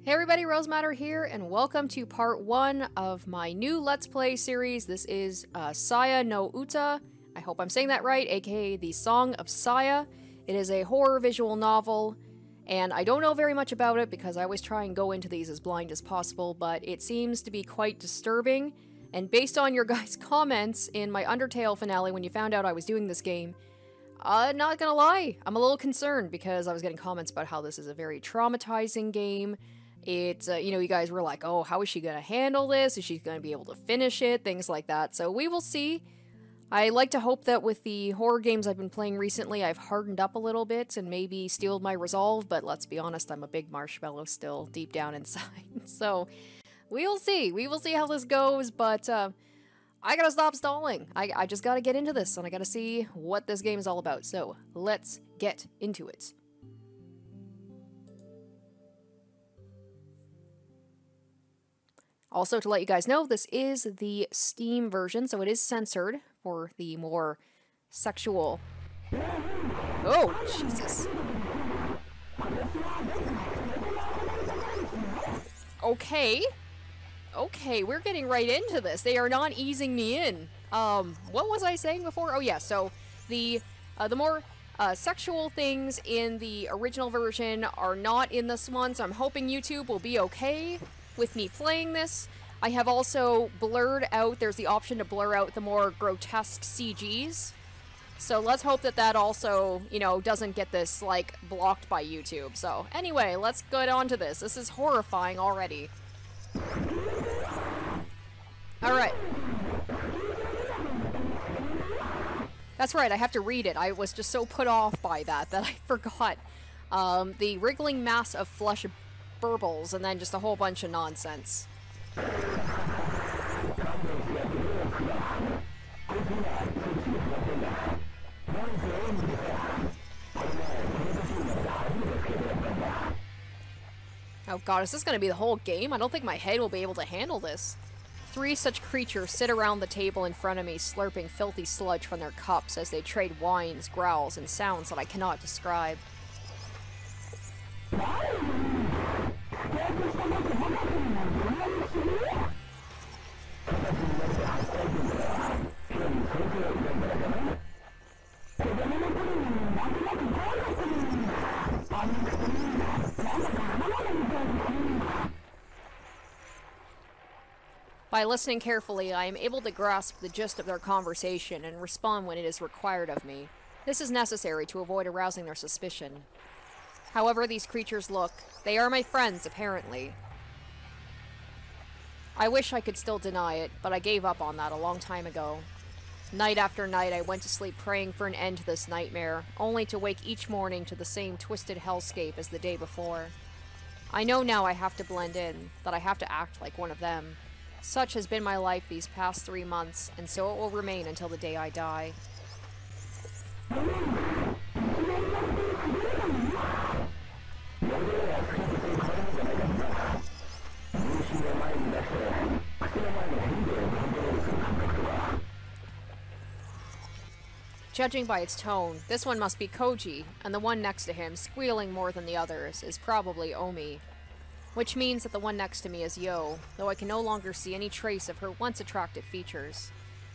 Hey everybody, Rosematter here, and welcome to part 1 of my new Let's Play series. This is Saya no Uta. I hope I'm saying that right, aka The Song of Saya. It is a horror visual novel, and I don't know very much about it because I always try and go into these as blind as possible, but it seems to be quite disturbing. And based on your guys' comments in my Undertale finale when you found out I was doing this game, not gonna lie, I'm a little concerned because I was getting comments about how this is a very traumatizing game. It's, you guys were like, oh, how is she gonna handle this? Is she gonna be able to finish it? Things like that. So we will see. I like to hope that with the horror games I've been playing recently, I've hardened up a little bit and maybe steeled my resolve, but let's be honest, I'm a big marshmallow still deep down inside. So we will see. We will see how this goes, but I gotta stop stalling. I just gotta get into this, and I gotta see what this game is all about. So let's get into it. Also, to let you guys know, this is the Steam version, so it is censored for the more sexual... Oh, Jesus. Okay, we're getting right into this. They are not easing me in. What was I saying before? Oh yeah, so the more sexual things in the original version are not in this one, so I'm hoping YouTube will be okay with me playing this. I have also blurred out, there's the option to blur out the more grotesque CGs. So let's hope that that also, doesn't get this, blocked by YouTube. So anyway, let's get on to this. This is horrifying already. Alright. That's right, I have to read it. I was just so put off by that I forgot. The wriggling mass of flesh burbles, and then just a whole bunch of nonsense. Oh god, is this gonna be the whole game? I don't think my head will be able to handle this. 3 such creatures sit around the table in front of me, slurping filthy sludge from their cups as they trade whines, growls, and sounds that I cannot describe. By listening carefully, I am able to grasp the gist of their conversation and respond when it is required of me. This is necessary to avoid arousing their suspicion. However these creatures look, they are my friends, apparently. I wish I could still deny it, but I gave up on that a long time ago. Night after night, I went to sleep praying for an end to this nightmare, only to wake each morning to the same twisted hellscape as the day before. I know now I have to blend in, that I have to act like one of them. Such has been my life these past 3 months, and so it will remain until the day I die. Judging by its tone, this one must be Koji, and the one next to him, squealing more than the others, is probably Omi. Which means that the one next to me is Yo, though I can no longer see any trace of her once attractive features.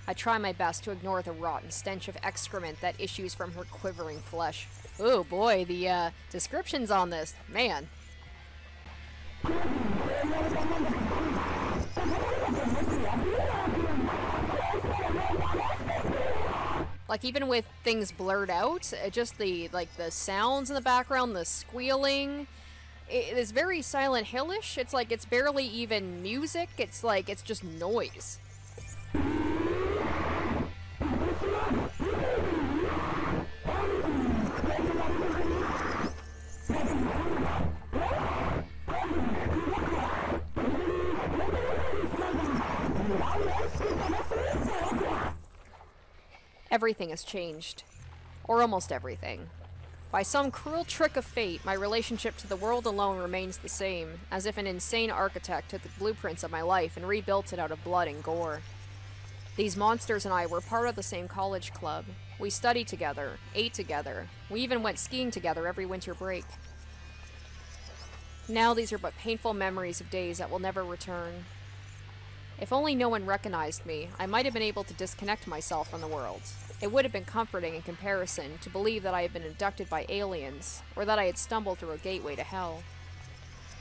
I try my best to ignore the rotten stench of excrement that issues from her quivering flesh. Oh boy, the descriptions on this, man. Like, even with things blurred out, just the sounds in the background, the squealing, it is very Silent Hill-ish. It's like it's barely even music, it's like it's just noise. Everything has changed. Or almost everything. By some cruel trick of fate, my relationship to the world alone remains the same, as if an insane architect took the blueprints of my life and rebuilt it out of blood and gore. These monsters and I were part of the same college club. We studied together, ate together. We even went skiing together every winter break. Now these are but painful memories of days that will never return. If only no one recognized me, I might have been able to disconnect myself from the world. It would have been comforting in comparison to believe that I had been abducted by aliens, or that I had stumbled through a gateway to hell.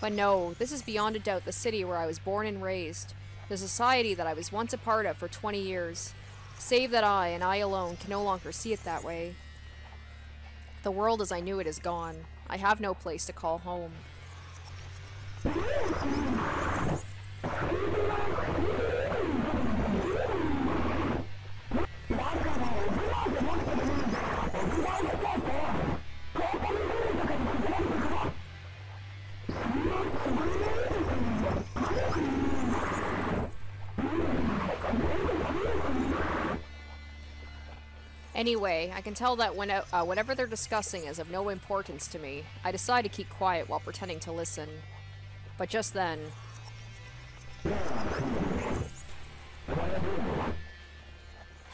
But no, this is beyond a doubt the city where I was born and raised, the society that I was once a part of for 20 years, save that I, and I alone, can no longer see it that way. The world as I knew it is gone. I have no place to call home. Anyway, I can tell that whatever they're discussing is of no importance to me. I decide to keep quiet while pretending to listen. But just then...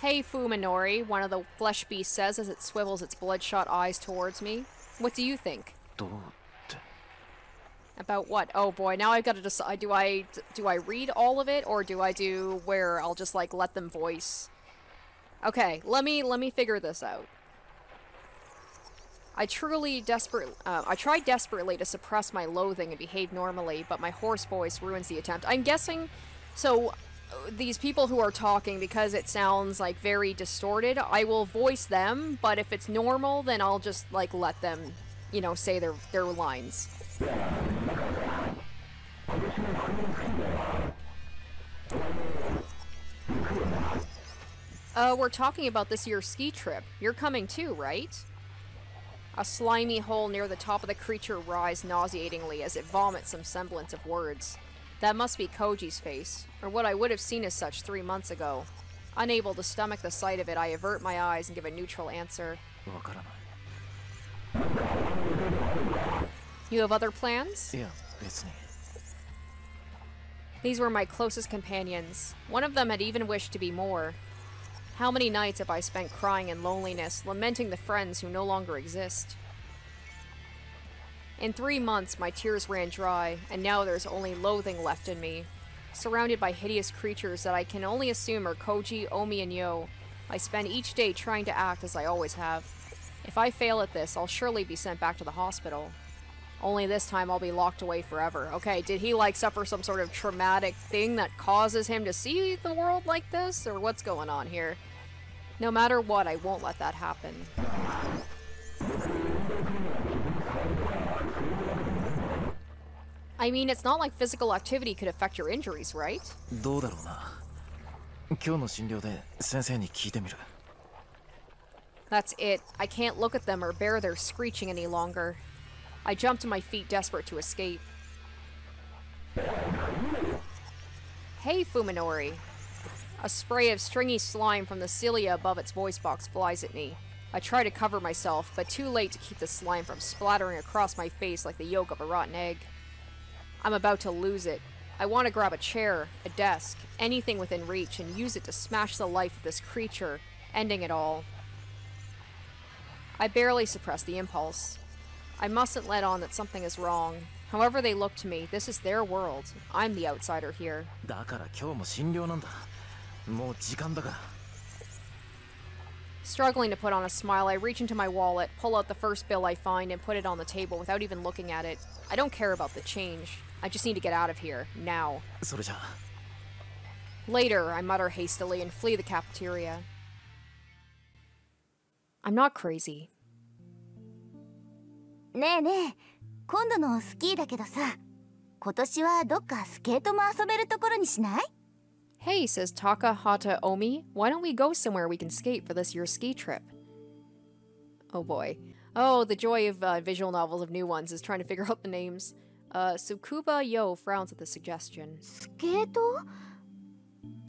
Hey, Fuminori, one of the flesh beasts says as it swivels its bloodshot eyes towards me. What do you think? About what? Oh boy, now I've got to decide, do I read all of it, or do I do where I'll just, like, let them voice? Okay, let me figure this out. I tried desperately to suppress my loathing and behave normally, but my hoarse voice ruins the attempt. I'm guessing, so these people who are talking, because it sounds like very distorted, I will voice them, but if it's normal, then I'll just like let them, you know, say their lines. We're talking about this year's ski trip. You're coming too, right? A slimy hole near the top of the creature writhes nauseatingly as it vomits some semblance of words. That must be Koji's face, or what I would have seen as such 3 months ago. Unable to stomach the sight of it, I avert my eyes and give a neutral answer. You have other plans? Yeah, These were my closest companions. One of them had even wished to be more. How many nights have I spent crying in loneliness, lamenting the friends who no longer exist? In 3 months, my tears ran dry, and now there's only loathing left in me. Surrounded by hideous creatures that I can only assume are Koji, Omi, and Yo, I spend each day trying to act as I always have. If I fail at this, I'll surely be sent back to the hospital. Only this time I'll be locked away forever. Okay, did he like suffer some sort of traumatic thing that causes him to see the world like this? Or what's going on here? No matter what, I won't let that happen. I mean, it's not like physical activity could affect your injuries, right? That's it. I can't look at them or bear their screeching any longer. I jump to my feet, desperate to escape. Hey, Fuminori. A spray of stringy slime from the cilia above its voice box flies at me. I try to cover myself, but too late to keep the slime from splattering across my face like the yolk of a rotten egg. I'm about to lose it. I want to grab a chair, a desk, anything within reach, and use it to smash the life of this creature, ending it all. I barely suppress the impulse. I mustn't let on that something is wrong. However they look to me, this is their world. I'm the outsider here. Struggling to put on a smile, I reach into my wallet, pull out the first bill I find, and put it on the table without even looking at it. I don't care about the change. I just need to get out of here, now. Later, I mutter hastily and flee the cafeteria. I'm not crazy. ねえねえ、今度のスキーだけどさ、今年はどっかスケートも遊べるところにしない? Hey, says Takahata Omi, why don't we go somewhere we can skate for this year's ski trip? Oh boy. Oh, the joy of visual novels of new ones is trying to figure out the names. Tsukuba Yo frowns at the suggestion. スケート?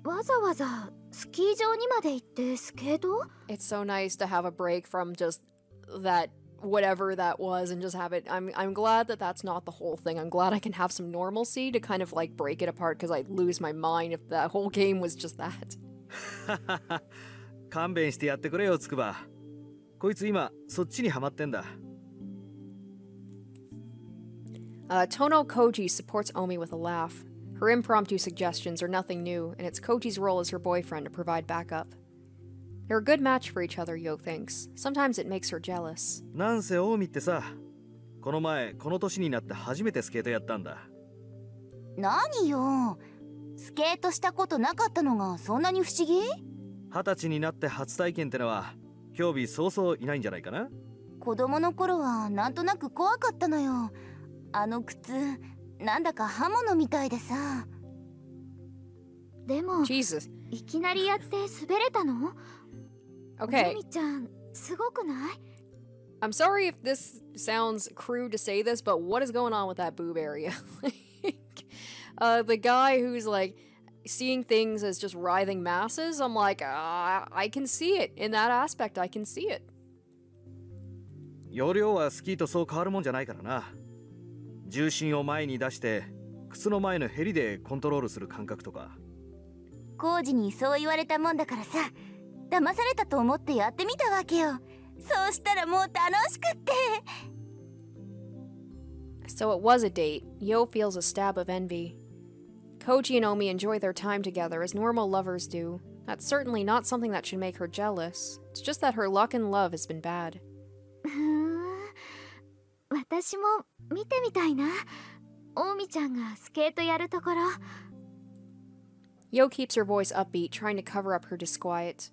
わざわざスキー場にまで行ってスケート? It's so nice to have a break from just that whatever that was and just have it. I'm glad that that's not the whole thing. I'm glad I can have some normalcy to kind of like break it apart because I'd lose my mind if the whole game was just that. 勘弁してやってくれよ、つくば。こいつ今そっちにハマってんだ。Tono Koji supports Omi with a laugh. Her impromptu suggestions are nothing new, and it's Koji's role as her boyfriend to provide backup. They're a good match for each other, Yo thinks. Sometimes it makes her jealous. なんせオウミってさ、この前この年になって初めてスケートやったんだ。何よ、スケートしたことなかったのがそんなに不思議？20歳になって初体験ってのは興味そうそういないんじゃないかな。子供の頃はなんとなく怖かったのよ。あの靴なんだか刃物みたいでさ。でも Jesus. いきなりやって滑れたの？ Okay. オミちゃんすごくない？ I'm sorry if this sounds crude to say this, but what is going on with that boob area? The guy who's like seeing things as just writhing masses, I'm like, I can see it. In that aspect, I can see it. 容量はスキーとそう変わるもんじゃないからな。重心を前に出して靴の前のヘリでコントロールする感覚とか。コウジにそう言われたもんだからさ、騙されたと思ってやってみたわけよ。そうしたらもう楽しくって。 So it was a date. Yo feels a stab of envy. Koji and Omi enjoy their time together as normal lovers do. That's certainly not something that should make her jealous. It's just that her luck in love has been bad. 私も見てみたいな。オミちゃんがスケートやるところ。Yo keeps her voice upbeat, trying to cover up her disquiet.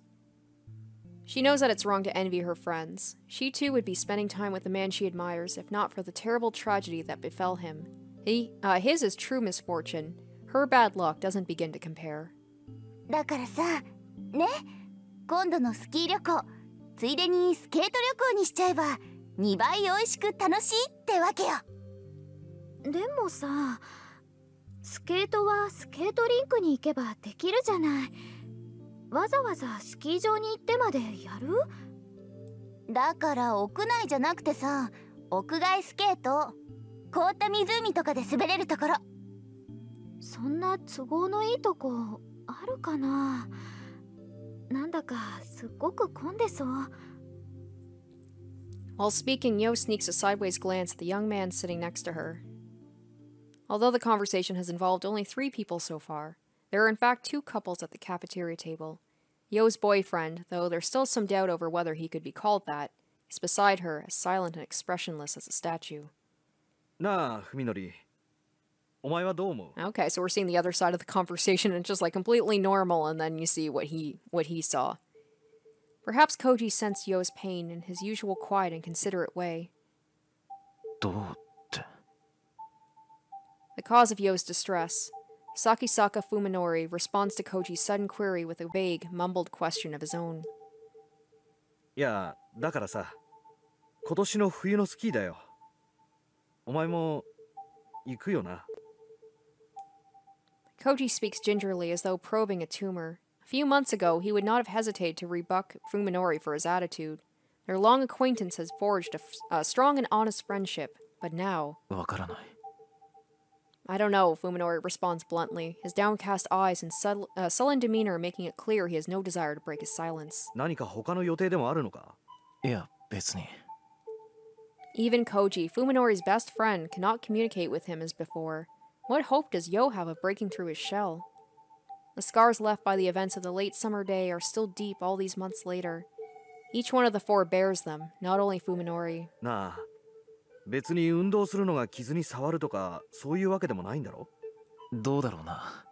She knows that it's wrong to envy her friends. She too would be spending time with the man she admires, if not for the terrible tragedy that befell him. His is true misfortune. Her bad luck doesn't begin to compare. だからさ、ね、今度のスキー旅行、ついでにスケート旅行にしちゃえば2倍美味しく楽しいってわけよ。でもさ、スケートはスケートリンクに行けばできるじゃない。わざわざスキー場に行ってまでやる？だから屋内じゃなくてさ、屋外スケート、凍った湖とかで滑れるところ。そんな都合のいいとこあるかな？なんだかすっごく混んでそう。While speaking, Yo sneaks a sideways glance at the young man sitting next to her. Although the conversation has involved only 3 people so far, there are in fact 2 couples at the cafeteria table. Yo's boyfriend, though there's still some doubt over whether he could be called that, is beside her, as silent and expressionless as a statue. なあ、ふみのり。お前はどう思う？ Okay, so we're seeing the other side of the conversation and it's just like completely normal, and then you see what he saw. Perhaps Koji sensed Yo's pain in his usual quiet and considerate way. どうって。 The cause of Yo's distress. Sakisaka Fuminori responds to Koji's sudden query with a vague, mumbled question of his own. いや、だからさ、今年の冬のスキーだよ。お前も行くよな。Koji speaks gingerly as though probing a tumor. A few months ago, he would not have hesitated to rebuke Fuminori for his attitude. Their long acquaintance has forged a strong and honest friendship, but now... わからない。 I don't know, Fuminori responds bluntly, his downcast eyes and sullen demeanor making it clear he has no desire to break his silence. 何か他の予定でもあるのか？いや、別に。 Even Koji, Fuminori's best friend, cannot communicate with him as before. What hope does Yo have of breaking through his shell? The scars left by the events of the late summer day are still deep all these months later. Each one of the 4 bears them, not only Fuminori. なあ、別に運動するのが傷に触るとかそういうわけでもないんだろ？どうだろうな。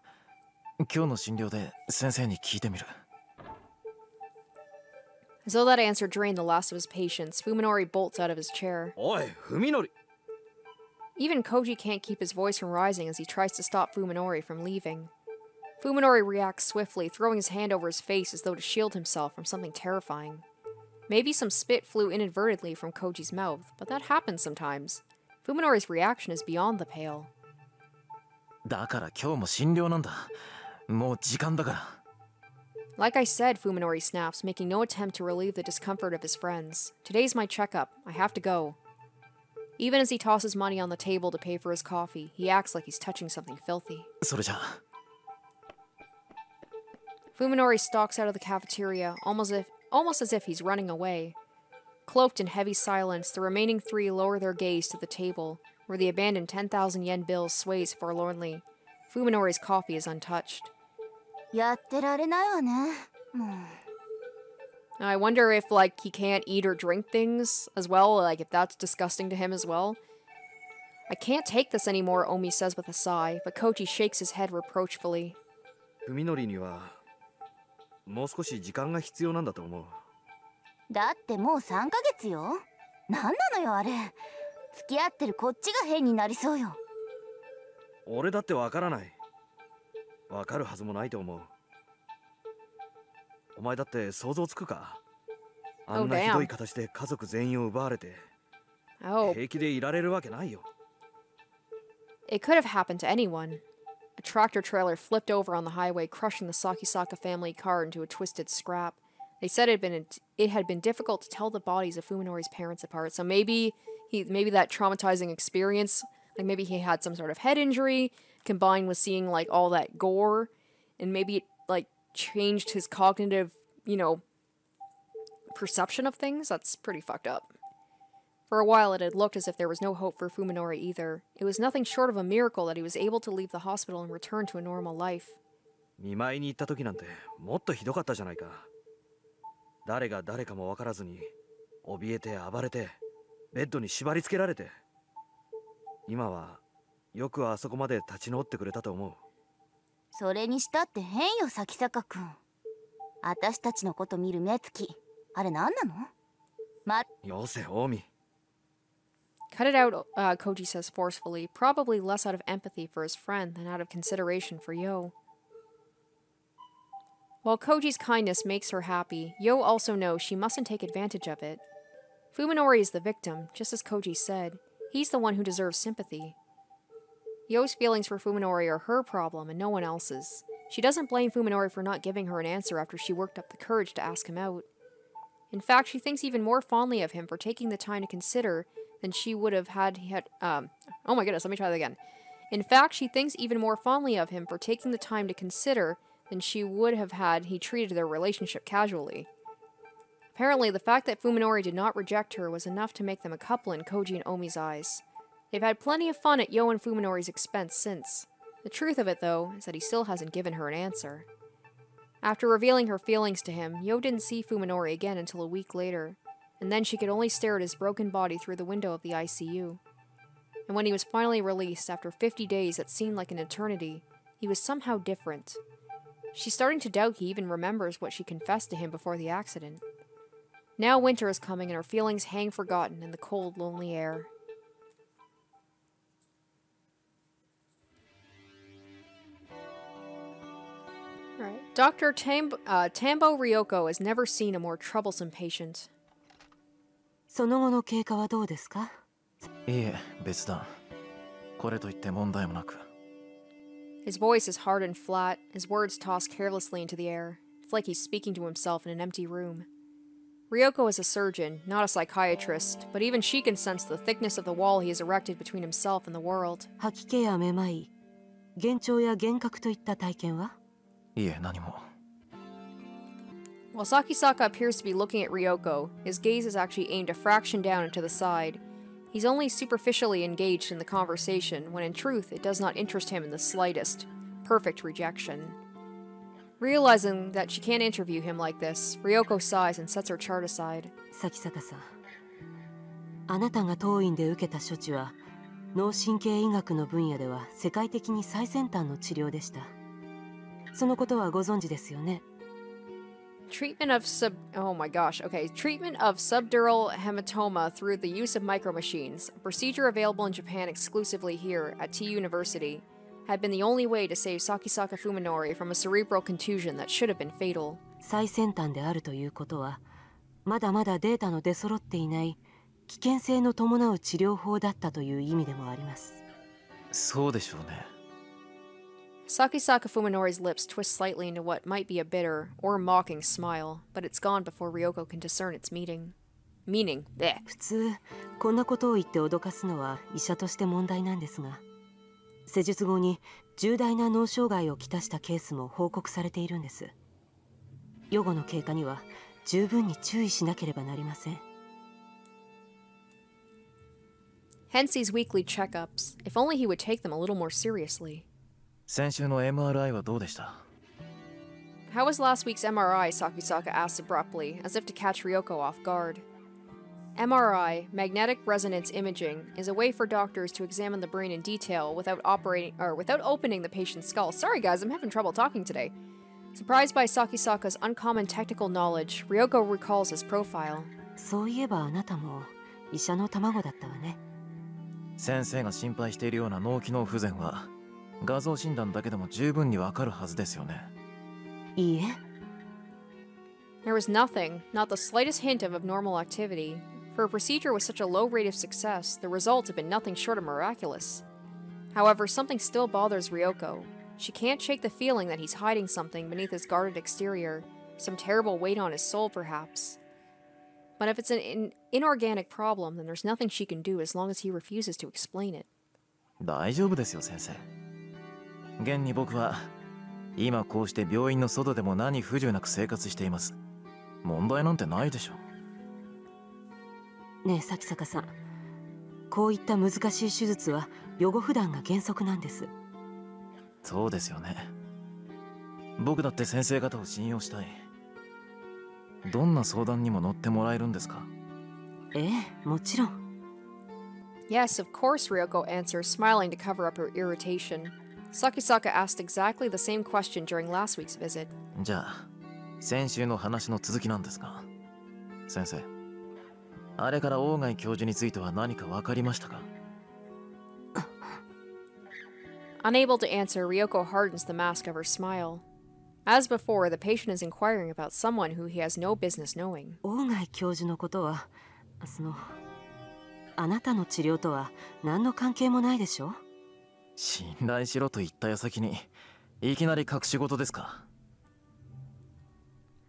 今日の診療で先生に聞いてみる。 As though that answer drained the last of his patience, Fuminori bolts out of his chair. おい、ふみのり。 Even Koji can't keep his voice from rising as he tries to stop Fuminori from leaving. Fuminori reacts swiftly, throwing his hand over his face as though to shield himself from something terrifying. Maybe some spit flew inadvertently from Koji's mouth, but that happens sometimes. Fuminori's reaction is beyond the pale. だから今日も診療なんだ。もう時間だから。 Like I said, Fuminori snaps, making no attempt to relieve the discomfort of his friends. Today's my checkup. I have to go. Even as he tosses money on the table to pay for his coffee, he acts like he's touching something filthy. それじゃ。 Fuminori stalks out of the cafeteria, almost as if he's running away. Cloaked in heavy silence, the remaining 3 lower their gaze to the table, where the abandoned 10,000 yen bill sways forlornly. Fuminori's coffee is untouched. やってられないわね。もう。 Now, I wonder if, like, he can't eat or drink things as well, like, if that's disgusting to him as well. I can't take this anymore, Omi says with a sigh, but Koji shakes his head reproachfully. ふみのりにはもう少し時間が必要なんだと思う。だってもう3ヶ月よ。なんなのよあれ。付き合ってるこっちが変になりそうよ。俺だってわからない。わかるはずもないと思う。お前だって想像つくか？あんなひどい形で家族全員を奪われて、平気でいられるわけないよ。It could have happened to anyone. A tractor trailer flipped over on the highway, crushing the Sakisaka family car into a twisted scrap. They said it had been difficult to tell the bodies of Fuminori's parents apart. So maybe that traumatizing experience, like maybe he had some sort of head injury combined with seeing like all that gore, and maybe it like changed his cognitive, perception of things. That's pretty fucked up. For a while, it had looked as if there was no hope for Fuminori either. It was nothing short of a miracle that he was able to leave the hospital and return to a normal life. 見舞いに行った時なんてもっとひどかったじゃないか。誰が誰かも分からずに怯えて暴れてベッドに縛り付けられて。今はよくあそこまで立ち直ってくれたと思う。それにしたって変よ、咲坂くん。私たちのこと見る目つき、あれ何なの？よせ、近江。Cut it out, Koji says forcefully, probably less out of empathy for his friend than out of consideration for Yo. While Koji's kindness makes her happy, Yo also knows she mustn't take advantage of it. Fuminori is the victim, just as Koji said. He's the one who deserves sympathy. Yo's feelings for Fuminori are her problem and no one else's. She doesn't blame Fuminori for not giving her an answer after she worked up the courage to ask him out. In fact, she thinks even more fondly of him for taking the time to consider than she would have had oh my goodness, let me try that again. In fact, she thinks even more fondly of him for taking the time to consider than she would have had he treated their relationship casually. Apparently, the fact that Fuminori did not reject her was enough to make them a couple in Koji and Omi's eyes. They've had plenty of fun at Yo and Fuminori's expense since. The truth of it, though, is that he still hasn't given her an answer. After revealing her feelings to him, Yo didn't see Fuminori again until a week later, and then she could only stare at his broken body through the window of the ICU. And when he was finally released, after 50 days that seemed like an eternity, he was somehow different. She's starting to doubt he even remembers what she confessed to him before the accident. Now winter is coming and her feelings hang forgotten in the cold, lonely air. Right. Dr. Tambo Ryoko has never seen a more troublesome patient. その後の経過はどうですか？いえ、別段。これといって問題もなく。His voice is hard and flat, his words tossed carelessly into the air. It's like he's speaking to himself in an empty room. Ryoko is a surgeon, not a psychiatrist, but even she can sense the thickness of the wall he has erected between himself and the world. 吐き気やめまい、幻聴や幻覚といった体験は？いえ、何も。While Sakisaka appears to be looking at Ryoko, his gaze is actually aimed a fraction down and to the side. He's only superficially engaged in the conversation, when in truth it does not interest him in the slightest. Perfect rejection. Realizing that she can't interview him like this, Ryoko sighs and sets her chart aside. 咲坂さん、あなたが当院で受けた処置は脳神経医学の分野では世界的に最先端の治療でした。そのことはご存知ですよね。Treatment of subdural hematoma through the use of micromachines, a procedure available in Japan exclusively here at T University, had been the only way to save Sakisaka Fuminori from a cerebral contusion that should have been fatal. 最先端であるということは、まだまだデータの出揃っていない危険性の伴う治療法だったという意味でもあります。そうでしょうね。Sakisaka Fuminori's lips twist slightly into what might be a bitter or mocking smile, but it's gone before Ryoko can discern its meaning. Bleh. 普通こんなことを言って脅かすのは医者として問題なんですが、施術後に重大な脳障害をきたしたケースも報告されているんです。予後の経過には十分に注意しなければなりません。Hence these weekly checkups. If only he would take them a little more seriously. 先週の MRI はどうでした？ How was last week's MRI? Sakisaka asked abruptly, as if to catch Ryoko off guard. MRI, magnetic resonance imaging, is a way for doctors to examine the brain in detail without opening the patient's skull. Sorry guys, I'm having trouble talking today. Surprised by Sakisaka's uncommon technical knowledge, Ryoko recalls his profile. そういえばあなたも医者の卵だったわね。先生が心配しているような脳機能不全は画像診断だけでも十分にわかるはずですよね。いいえ。There was nothing, not the slightest hint of abnormal activity. For a procedure with such a low rate of success, the results have been nothing short of miraculous. However, something still bothers Ryoko. She can't shake the feeling that he's hiding something beneath his guarded exterior, some terrible weight on his soul, perhaps. But if it's an inorganic problem, then there's nothing she can do as long as he refuses to explain it. 大丈夫ですよ先生。現に僕は今こうして病院の外でも何不自由なく生活しています。問題なんてないでしょ。ねえ咲坂さん、こういった難しい手術は予後不断が原則なんです。そうですよね。僕だって先生方を信用したい。どんな相談にも乗ってもらえるんですか？ええ、もちろん。Yes, of course, Ryoko answers, smiling to cover up her irritation. Sakisaka asked exactly the same question during last week's visit. じゃあ、先週の話の続きなんですが、先生、あれから大貝教授については何か分かりましたか？ Unable to answer, Ryoko hardens the mask of her smile. As before, the patient is inquiring about someone who he has no business knowing. 大貝教授のことは、あなたの治療とは何の関係もないでしょ？信頼しろと言った矢先に、いきなり隠し事ですか？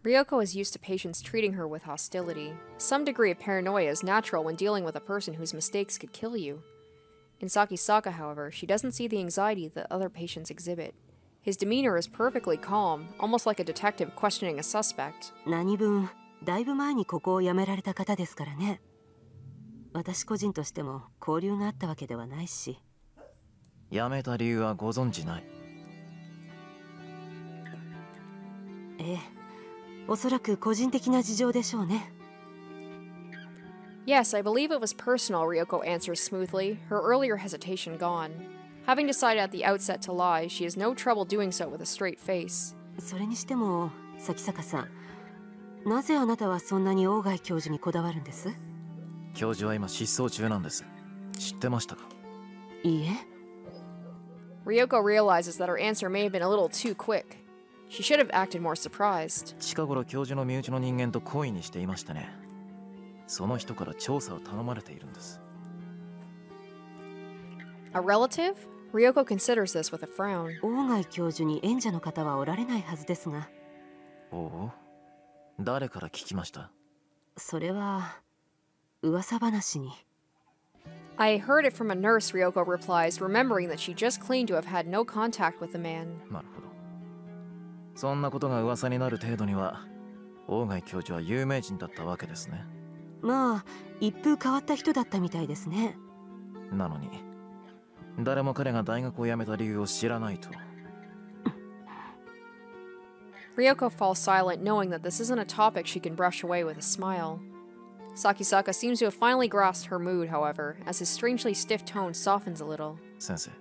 Ryoko is used to patients treating her with hostility. Some degree of paranoia is natural when dealing with a person whose mistakes could kill you. In Sakisaka, however, she doesn't see the anxiety that other patients exhibit. His demeanor is perfectly calm, almost like a detective questioning a suspect. 何分、だいぶ前にここを辞められた方ですからね。私個人としても交流があったわけではないし。辞めた理由はご存知ない。ええ、おそらく個人的な事情でしょうね。Yes, I believe it was personal, Ryoko answers smoothly, her earlier hesitation gone. Having decided at the outset to lie, she has no trouble doing so with a straight face. それにしても、咲坂さん、なぜあなたはそんなに大貝教授にこだわるんです？教授は今失踪中なんです。知ってましたか？いいえ。Ryoko realizes that her answer may have been a little too quick. She should have acted more surprised. 近頃教授の身内の人間と懇意にしていましてね。その人から調査を頼まれているんです。A relative? Ryoko considers this with a frown. 大貝教授に縁者の方はおられないはずですが。おお、誰から聞きました？それは噂話に。I heard it from a nurse, Ryoko replies, remembering that she just claimed to have had no contact with the man. なるほど。そんなことが噂になる程度には、大貝教授は有名人だったわけですね。まあ、一風変わった人だったみたいですね。なのに、誰も彼が大学を辞めた理由を知らないと。Ryoko falls silent, knowing that this isn't a topic she can brush away with a smile. Sakisaka seems to have finally grasped her mood, however, as his strangely stiff tone softens a little. 先生、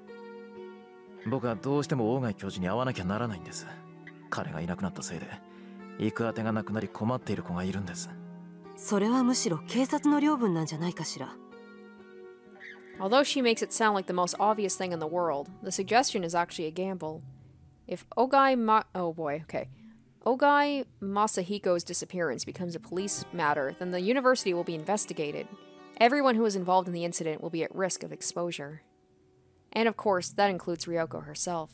僕はどうしても大貝教授に会わなきゃならないんです。彼がいなくなったせいで、行く当てがなくなり困っている子がいるんです。それはむしろ警察の領分なんじゃないかしら。Although she makes it sound like the most obvious thing in the world, the suggestion is actually a gamble. If Ogai Masahiko's disappearance becomes a police matter, then the university will be investigated. Everyone who was involved in the incident will be at risk of exposure. And of course, that includes Ryoko herself.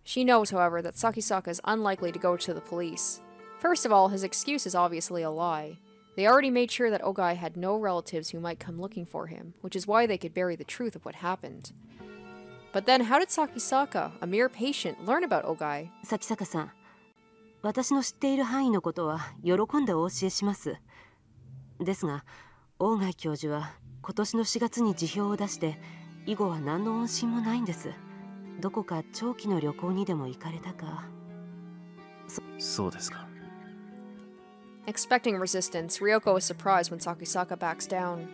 She knows, however, that Sakisaka is unlikely to go to the police. First of all, his excuse is obviously a lie. They already made sure that Ogai had no relatives who might come looking for him, which is why they could bury the truth of what happened. But then how did Sakisaka, a mere patient, learn about Ogai? 咲坂さん、私の知っている範囲のことは喜んでお教えします。ですが、大貝教授は今年の4月に辞表を出して以後は何の音信もないんです。どこか長期の旅行にでも行かれたか。そうですか。Expecting resistance, Ryoko is surprised when Sakisaka backs down.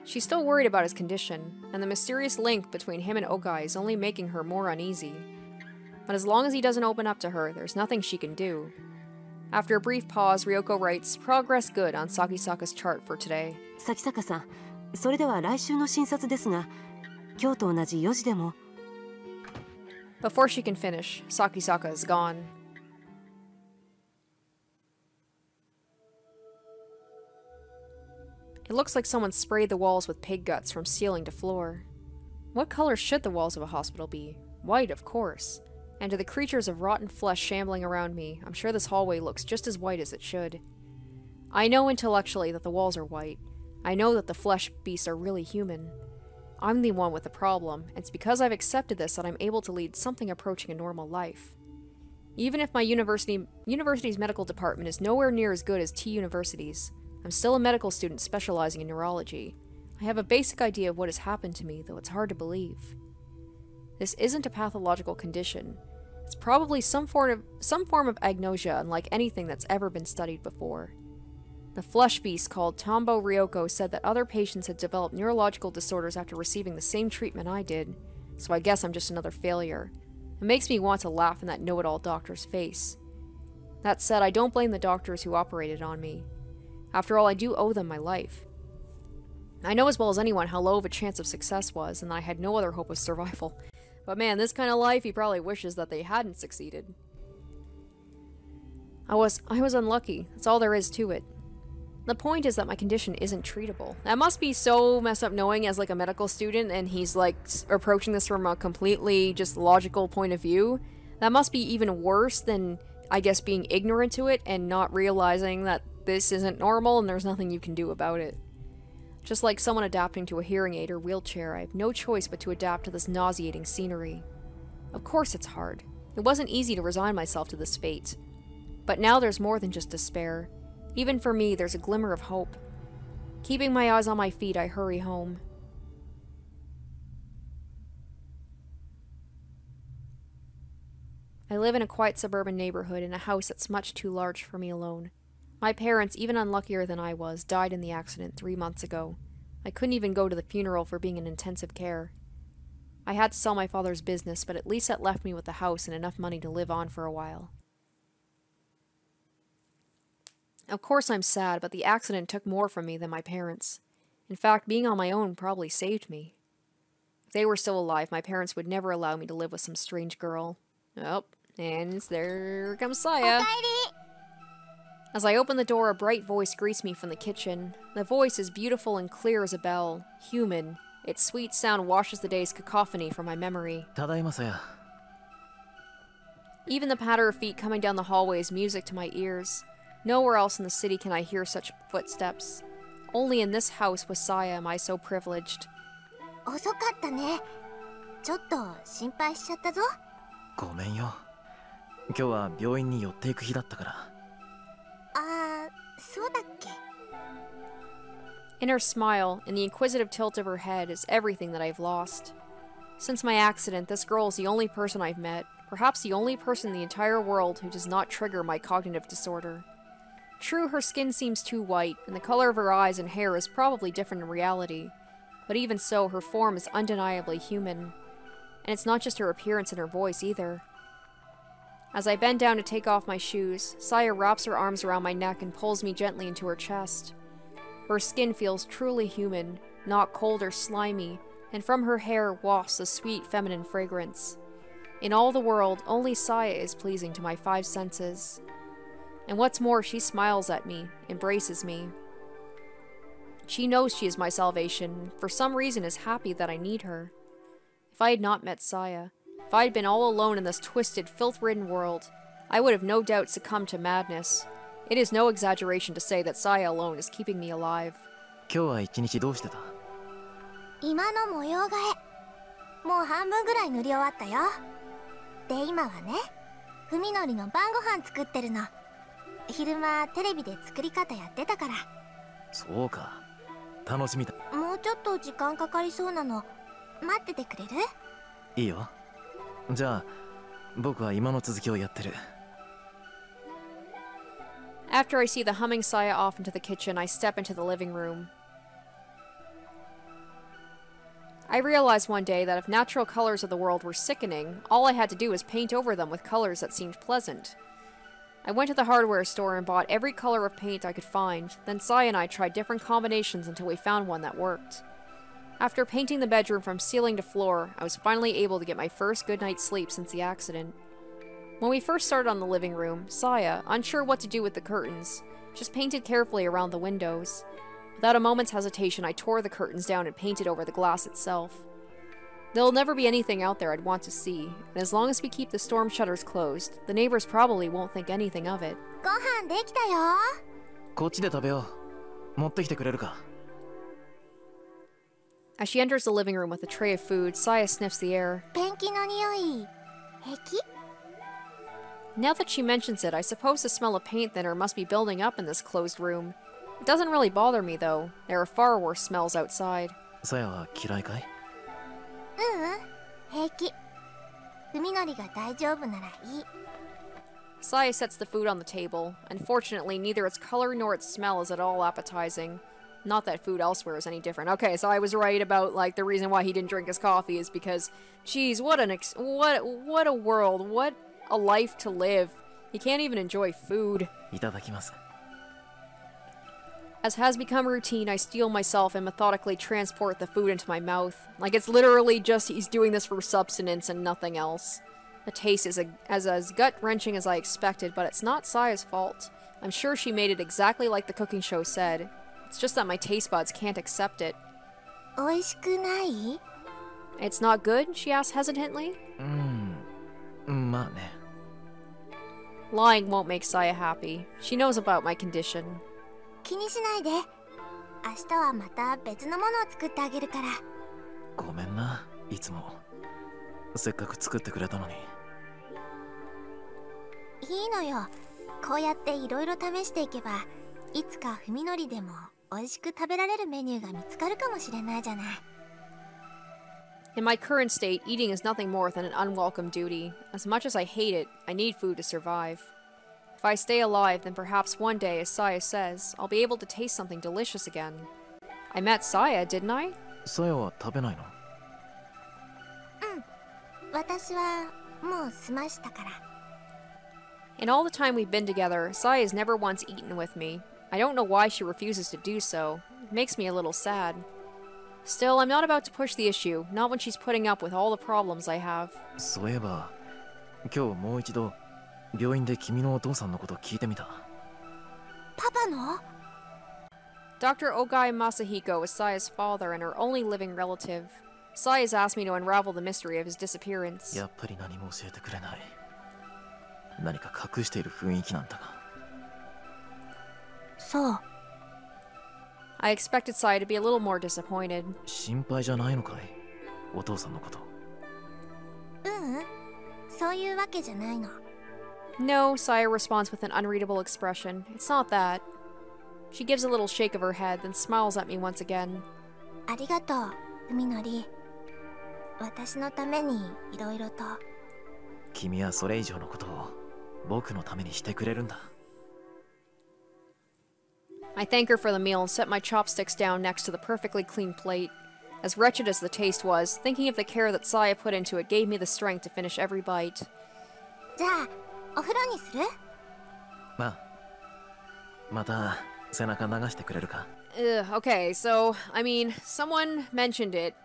She's still worried about his condition, and the mysterious link between him and Ogai is only making her more uneasy. But as long as he doesn't open up to her, there's nothing she can do. After a brief pause, Ryoko writes, "Progress good" on Sakisaka's chart for today. 咲坂さん、それでは来週の診察ですが、今日と同じ4時でも。Before she can finish, Sakisaka is gone. It looks like someone sprayed the walls with pig guts from ceiling to floor. What color should the walls of a hospital be? White, of course. And to the creatures of rotten flesh shambling around me, I'm sure this hallway looks just as white as it should. I know intellectually that the walls are white. I know that the flesh beasts are really human. I'm the one with the problem, and it's because I've accepted this that I'm able to lead something approaching a normal life. Even if my university's medical department is nowhere near as good as T University's, I'm still a medical student specializing in neurology. I have a basic idea of what has happened to me, though it's hard to believe. This isn't a pathological condition. It's probably some form of agnosia, unlike anything that's ever been studied before. The flesh beast called Tombo Ryoko said that other patients had developed neurological disorders after receiving the same treatment I did, so I guess I'm just another failure. It makes me want to laugh in that know-it-all doctor's face. That said, I don't blame the doctors who operated on me. After all, I do owe them my life. I know as well as anyone how low of a chance of success was, and that I had no other hope of survival. But man, this kind of life, he probably wishes that they hadn't succeeded. I was unlucky. That's all there is to it. The point is that my condition isn't treatable. That must be so messed up knowing as like a medical student, and he's like approaching this from a completely just logical point of view. That must be even worse than, I guess, being ignorant to it and not realizing that this isn't normal and there's nothing you can do about it. Just like someone adapting to a hearing aid or wheelchair, I have no choice but to adapt to this nauseating scenery. Of course it's hard. It wasn't easy to resign myself to this fate. But now there's more than just despair. Even for me, there's a glimmer of hope. Keeping my eyes on my feet, I hurry home. I live in a quiet suburban neighborhood in a house that's much too large for me alone. My parents, even unluckier than I was, died in the accident 3 months ago. I couldn't even go to the funeral for being in intensive care. I had to sell my father's business, but at least that left me with the house and enough money to live on for a while. Of course I'm sad, but the accident took more from me than my parents. In fact, being on my own probably saved me. If they were still alive, my parents would never allow me to live with some strange girl. Oh, and there comes Saya. As I open the door, a bright voice greets me from the kitchen. The voice is beautiful and clear as a bell, human. Its sweet sound washes the day's cacophony from my memory. Tadaima, Saya. Even the patter of feet coming down the hallway is music to my ears. Nowhere else in the city can I hear such footsteps. Only in this house with Saya am I so privileged. 遅かったね。ちょっと心配しちゃったぞ。ごめんよ。今日は病院に寄っていく日だったから。そうだっけ? In her smile, in the inquisitive tilt of her head, is everything that I've lost. Since my accident, this girl is the only person I've met, perhaps the only person in the entire world who does not trigger my cognitive disorder. True, her skin seems too white, and the color of her eyes and hair is probably different in reality, but even so, her form is undeniably human. And it's not just her appearance and her voice either. As I bend down to take off my shoes, Saya wraps her arms around my neck and pulls me gently into her chest. Her skin feels truly human, not cold or slimy, and from her hair wafts a sweet feminine fragrance. In all the world, only Saya is pleasing to my 5 senses. And what's more, she smiles at me, embraces me. She knows she is my salvation, and for some reason is happy that I need her. If I had not met Saya, if I had been all alone in this twisted, filth-ridden world, I would have no doubt succumbed to madness. It is no exaggeration to say that Saya alone is keeping me alive. 今日は一日どうしてた? 今の模様替え。もう半分ぐらい塗り終わったよ。で、今はね、ふみのりの晩ご飯作ってるの。昼間テレビで作り方やってたから。そうか。楽しみだ。もうちちょっと時間かかりそうなの。待っててくれる？いいよ。じゃあ僕は今の続きをやってる。 After I see the humming Saya off into the kitchen, I step into the living room. I realized one day that if natural colors of the world were sickening, all I had to do was paint over them with colors that seemed pleasant. I went to the hardware store and bought every color of paint I could find, then Saya and I tried different combinations until we found one that worked. After painting the bedroom from ceiling to floor, I was finally able to get my first good night's sleep since the accident. When we first started on the living room, Saya, unsure what to do with the curtains, just painted carefully around the windows. Without a moment's hesitation, I tore the curtains down and painted over the glass itself. There'll never be anything out there I'd want to see, and as long as we keep the storm shutters closed, the neighbors probably won't think anything of it. ご飯できたよ。こっちで食べよう。持ってきてくれるか？ As she enters the living room with a tray of food, Saya sniffs the air. ペンキの匂い、平気？ Now that she mentions it, I suppose the smell of paint thinner must be building up in this closed room. It doesn't really bother me, though. There are far worse smells outside. さやは嫌いかい？平気。文則が大丈夫ならいい。 Saya sets the food on the table. Unfortunately, neither its color nor its smell is at all appetizing. Not that food elsewhere is any different. Okay, so I was right about, like, the reason why he didn't drink his coffee is because, geez, what a world, what a life to live. He can't even enjoy food. いただきます。 As has become routine, I steel myself and methodically transport the food into my mouth. Like it's literally just he's doing this for subsistence and nothing else. The taste is as gut-wrenching as I expected, but it's not Saya's fault. I'm sure she made it exactly like the cooking show said. It's just that my taste buds can't accept it. 美味しくない？ It's not good? She asks hesitantly. まあね。 Lying won't make Saya happy. She knows about my condition. 気にしないで。明日はまた別のものを作ってあげるから。ごめんな、いつも。せっかく作ってくれたのに。いいのよ。こうやっていろいろ試していけば、いつか文則でも美味しく食べられるメニューが見つかるかもしれないじゃない。In my current state, eating is nothing more than an unwelcome duty. As much as I hate it, I need food to survive. If I stay alive, then perhaps one day, as Saya says, I'll be able to taste something delicious again. I met Saya, didn't I? さやは食べないの？私はもう済ましたから。In all the time we've been together, Saya has never once eaten with me. I don't know why she refuses to do so. It makes me a little sad. Still, I'm not about to push the issue, not when she's putting up with all the problems I have. そういえば、今日もう一度病院で君のお父さんのこと聞いてみた。パパの？ Dr. Ogai Masahiko is Saya's father and her only living relative. Saya's asked me to unravel the mystery of his disappearance. やっぱり何も教えてくれない。何か隠している雰囲気なんだが。そう。I expected Saya to be a little more disappointed. 心配じゃないのかい？お父さんのこと。そういうわけじゃないの。No, Saya responds with an unreadable expression. It's not that. She gives a little shake of her head, then smiles at me once again. ありがとう、文則。私のためにいろいろと。君はそれ以上のことを僕のためにしてくれるんだ。I thank her for the meal and set my chopsticks down next to the perfectly clean plate. As wretched as the taste was, thinking of the care that Saya put into it gave me the strength to finish every bite. じゃあ、お風呂にする？また背中流してくれるか？ Okay, so, I mean, someone mentioned it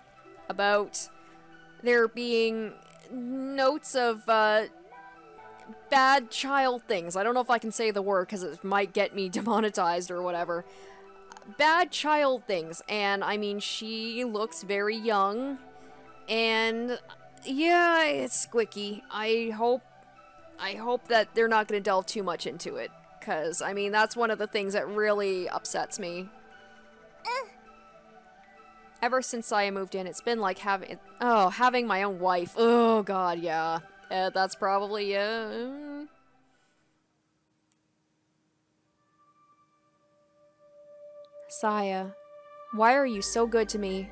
about there being notes of, bad child things. I don't know if I can say the word because it might get me demonetized or whatever. Bad child things, and I mean, she looks very young, and yeah, it's squicky. I hope that they're not going to delve too much into it, because, I mean, that's one of the things that really upsets me. Ever since Saya moved in, it's been like having my own wife. Oh god, yeah. That's probably, Saya. Why are you so good to me?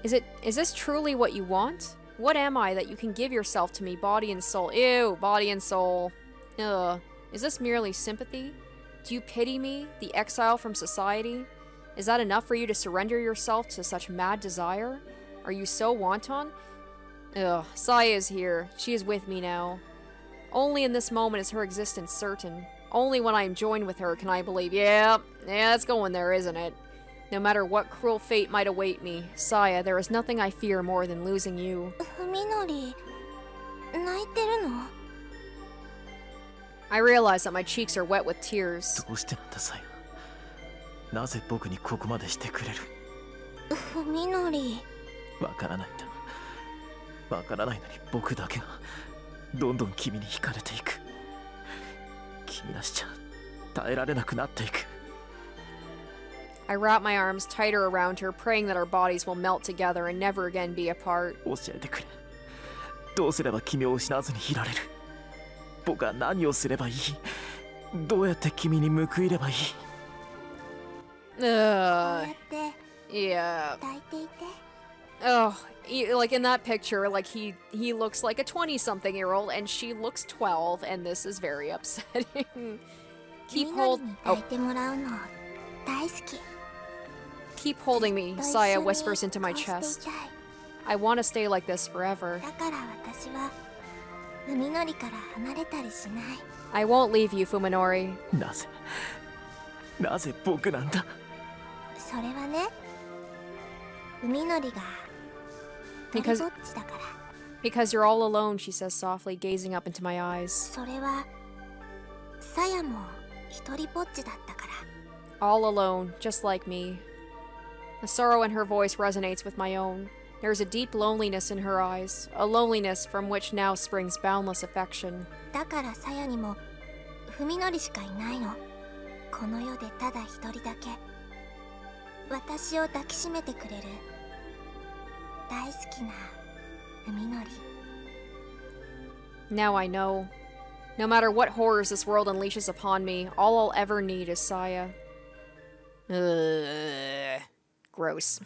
Is this truly what you want? What am I that you can give yourself to me, body and soul? Ew, body and soul. Ugh. Is this merely sympathy? Do you pity me, the exile from society? Is that enough for you to surrender yourself to such mad desire? Are you so wanton? Ugh, Saya is here. She is with me now. Only in this moment is her existence certain. Only when I am joined with her can I believe, yeah, it's going there, isn't it? No matter what cruel fate might await me, Saya, there is nothing I fear more than losing you. Fuminori, 泣いてるの? I realize that my cheeks are wet with tears. どうしてなんだサヤ。なぜ僕にここまでしてくれる。Fuminori. わからないんだ。わからないのに僕だけがどんどん君に惹かれていく。君なしちゃ耐えられなくなっていく。I wrap my arms tighter around her, praying that our bodies will melt together and never again be apart. 教えてくれ。どうすれば君を失わずにいられる。僕は何をすればいい。どうやって君に報いればいい。Yeah. Oh, like in that picture, like he looks like a 20-something-year-old and she looks 12, and this is very upsetting. Keep holding me, Saya whispers into my chest. I want to stay like this forever. I won't leave you, Fuminori. なぜ僕なんだ。それはね、Fuminori が Because you're all alone, she says softly, gazing up into my eyes. それはさやも一人ぼっちだったから。 All alone, just like me. The sorrow in her voice resonates with my own. There is a deep loneliness in her eyes, a loneliness from which now springs boundless affection. だからさやにもFuminoriしかいないの。この世でただ一人だけ私を抱きしめてくれる大好きなFuminori. Now I know. No matter what horrors this world unleashes upon me, all I'll ever need is Saya. Ugh. Gross.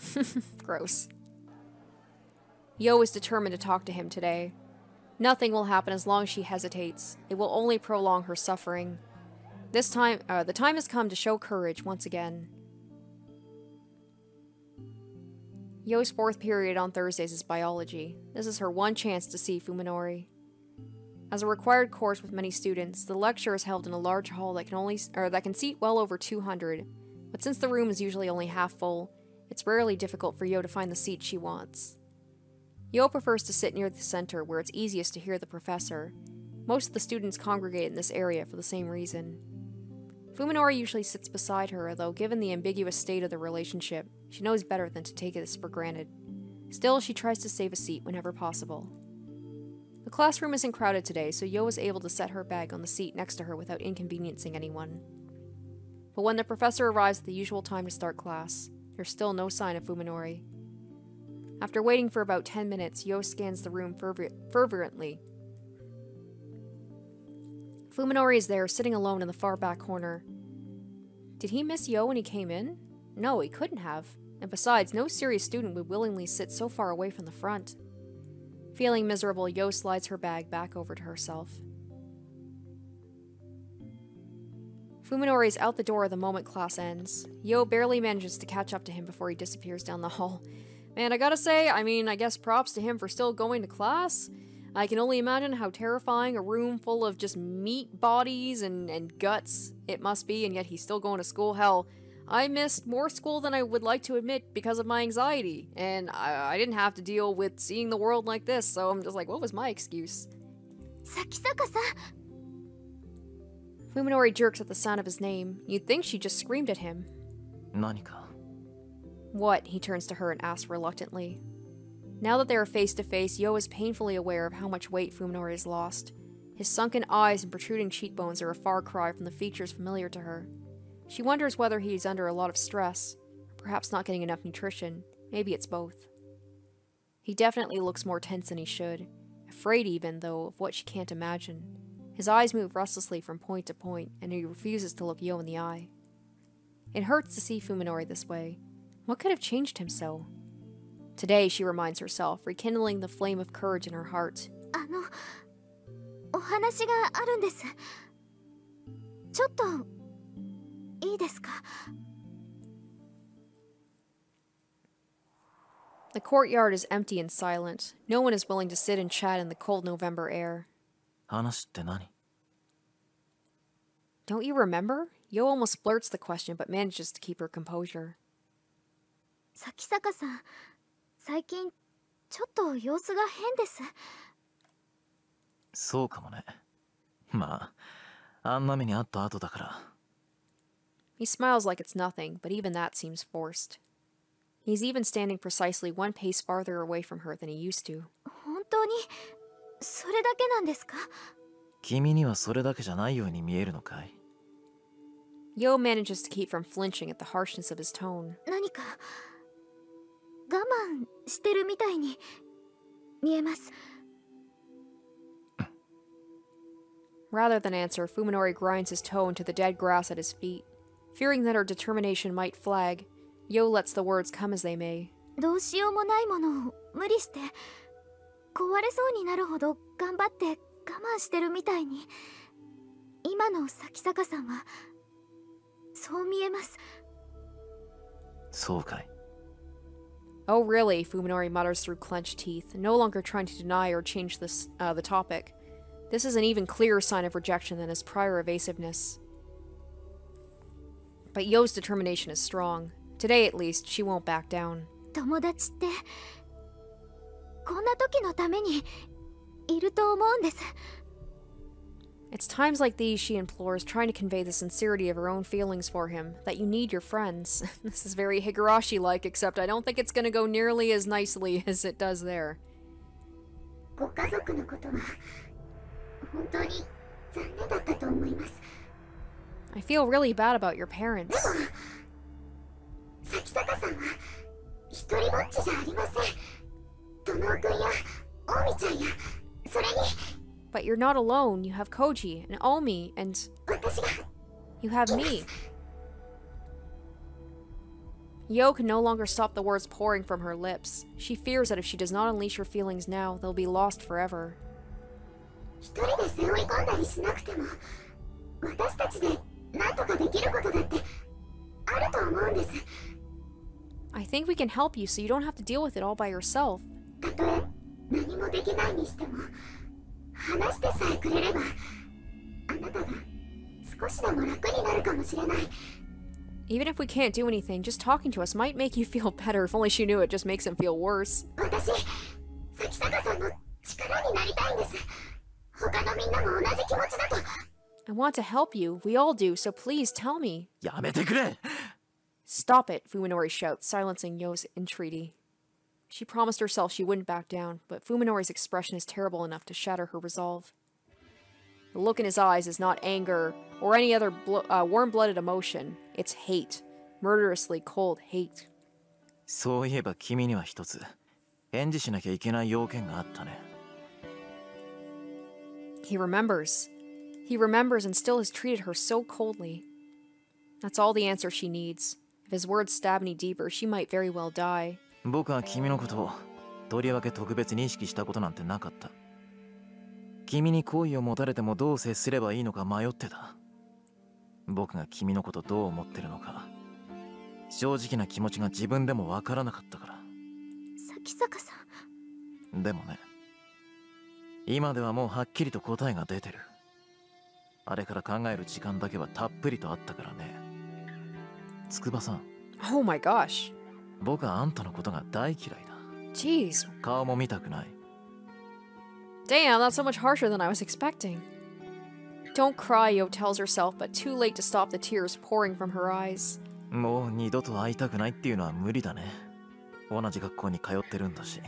Gross. Yo is determined to talk to him today. Nothing will happen as long as she hesitates. It will only prolong her suffering. This time, the time has come to show courage once again. Yo's fourth period on Thursdays is biology. This is her one chance to see Fuminori. As a required course with many students, the lecture is held in a large hall that can seat well over 200. But since the room is usually only half full, it's rarely difficult for Yo to find the seat she wants. Yo prefers to sit near the center where it's easiest to hear the professor. Most of the students congregate in this area for the same reason. Fuminori usually sits beside her, though given the ambiguous state of the relationship, she knows better than to take this for granted. Still, she tries to save a seat whenever possible. The classroom isn't crowded today, so Yo is able to set her bag on the seat next to her without inconveniencing anyone. But when the professor arrives at the usual time to start class, there's still no sign of Fuminori. After waiting for about 10 minutes, Yo scans the room fervently. Fuminori is there, sitting alone in the far back corner. Did he miss Yo when he came in? No, he couldn't have. And besides, no serious student would willingly sit so far away from the front. Feeling miserable, Yo slides her bag back over to herself. Fuminori is out the door the moment class ends. Yo barely manages to catch up to him before he disappears down the hall. Man, I gotta say, I guess props to him for still going to class. I can only imagine how terrifying a room full of just meat bodies and guts it must be, and yet he's still going to school. Hell, I missed more school than I would like to admit because of my anxiety, and I didn't have to deal with seeing the world like this, so I'm just like, what was my excuse? Sakisaka-san! Fuminori jerks at the sound of his name. You'd think she just screamed at him. 何か。 What? He turns to her and asks reluctantly. Now that they are face to face, Yo is painfully aware of how much weight Fuminori has lost. His sunken eyes and protruding cheekbones are a far cry from the features familiar to her. She wonders whether he is under a lot of stress, or perhaps not getting enough nutrition. Maybe it's both. He definitely looks more tense than he should, afraid even, though, of what she can't imagine. His eyes move restlessly from point to point, and he refuses to look Yo in the eye. It hurts to see Fuminori this way. What could have changed him so? Today, she reminds herself, rekindling the flame of courage in her heart. お話があるんです。ちょっといいですか? The courtyard is empty and silent. No one is willing to sit and chat in the cold November air. 話って何? Don't you remember? Yo almost blurts the question, but manages to keep her composure. 咲坂さん、最近ちょっと様子が変です。そうかもね。まあ、あんな目にあった後だから。He smiles like it's nothing, but even that seems forced. He's even standing precisely one pace farther away from her than he used to. 本当にそれだけなんですか? 君にはそれだけじゃないように見えるのかい? Yo manages to keep from flinching at the harshness of his tone. 何か我慢してるみたいに見えます。Rather than answer, Fuminori grinds his toe into the dead grass at his feet. Fearing that her determination might flag, Yo lets the words come as they may. どうしようもないものを無理して壊れそうになるほど頑張って我慢してるみたいに今の咲坂さんはそう見えます。そうかい? Oh really, Fuminori mutters through clenched teeth, no longer trying to deny or change the topic. This is an even clearer sign of rejection than his prior evasiveness. But Yo's determination is strong. Today, at least, she won't back down. 友達ってこんな時のためにいると思うんです。It's times like these, she implores, trying to convey the sincerity of her own feelings for him, that you need your friends. This is very Higurashi-like, except I don't think it's going to go nearly as nicely as it does there. ご家族のことは本当に残念だったと思います。 I feel really bad about your parents. でも、咲坂さんは一人ぼっちじゃありません。友君やオミちゃんや、それに。But you're not alone. You have Koji and Omi and 私が。you have me. Yo can no longer stop the words pouring from her lips. She fears that if she does not unleash her feelings now, they'll be lost forever. 一人で背負い込んだりしなくても、私たちで何とかできることだってあると思うんです。I think we can help you so you don't have to deal with it all by yourself. たとえ何もできないにしても、話してさえくれれば、あなたが少しでも楽になるかもしれない。Even if we can't do anything, just talking to us might make you feel better. If only she knew it just makes him feel worse. 私、咲坂さんの力になりたいんです。他のみんなも同じ気持ちだと。I want to help you. We all do, so please tell me. やめてくれ! Stop it, Fuminori shouts, silencing Yo's entreaty. She promised herself she wouldn't back down, but Fuminori's expression is terrible enough to shatter her resolve. The look in his eyes is not anger or any other warm-blooded emotion. It's hate. Murderously cold hate. そういえば君には一つ返事しなきゃいけない要件があったね。He remembers. He remembers and still has treated her so coldly. That's all the answer she needs. If his words stab any deeper, she might very well die. 僕は君のことをとりわけ特別に意識したことなんてなかった。君に好意を持たれてもどう接すればいいのか迷ってた。僕が君のことどう思ってるのか、正直な気持ちが自分でもわからなかったから。咲坂さん。でもね、今ではもうはっきりと答えが出てる。あれから考える時間だけはたっぷりとあったからね。筑波さん。Oh my gosh. 僕はあんたのことが大嫌いだ。Jeez. 顔も見たくない。Damn, that's so much harsher than I was expecting. Don't cry, Yo tells herself, but too late to stop the tears pouring from her eyes. もう二度と会いたくないっていうのは無理だね。同じ学校に通ってるんだし。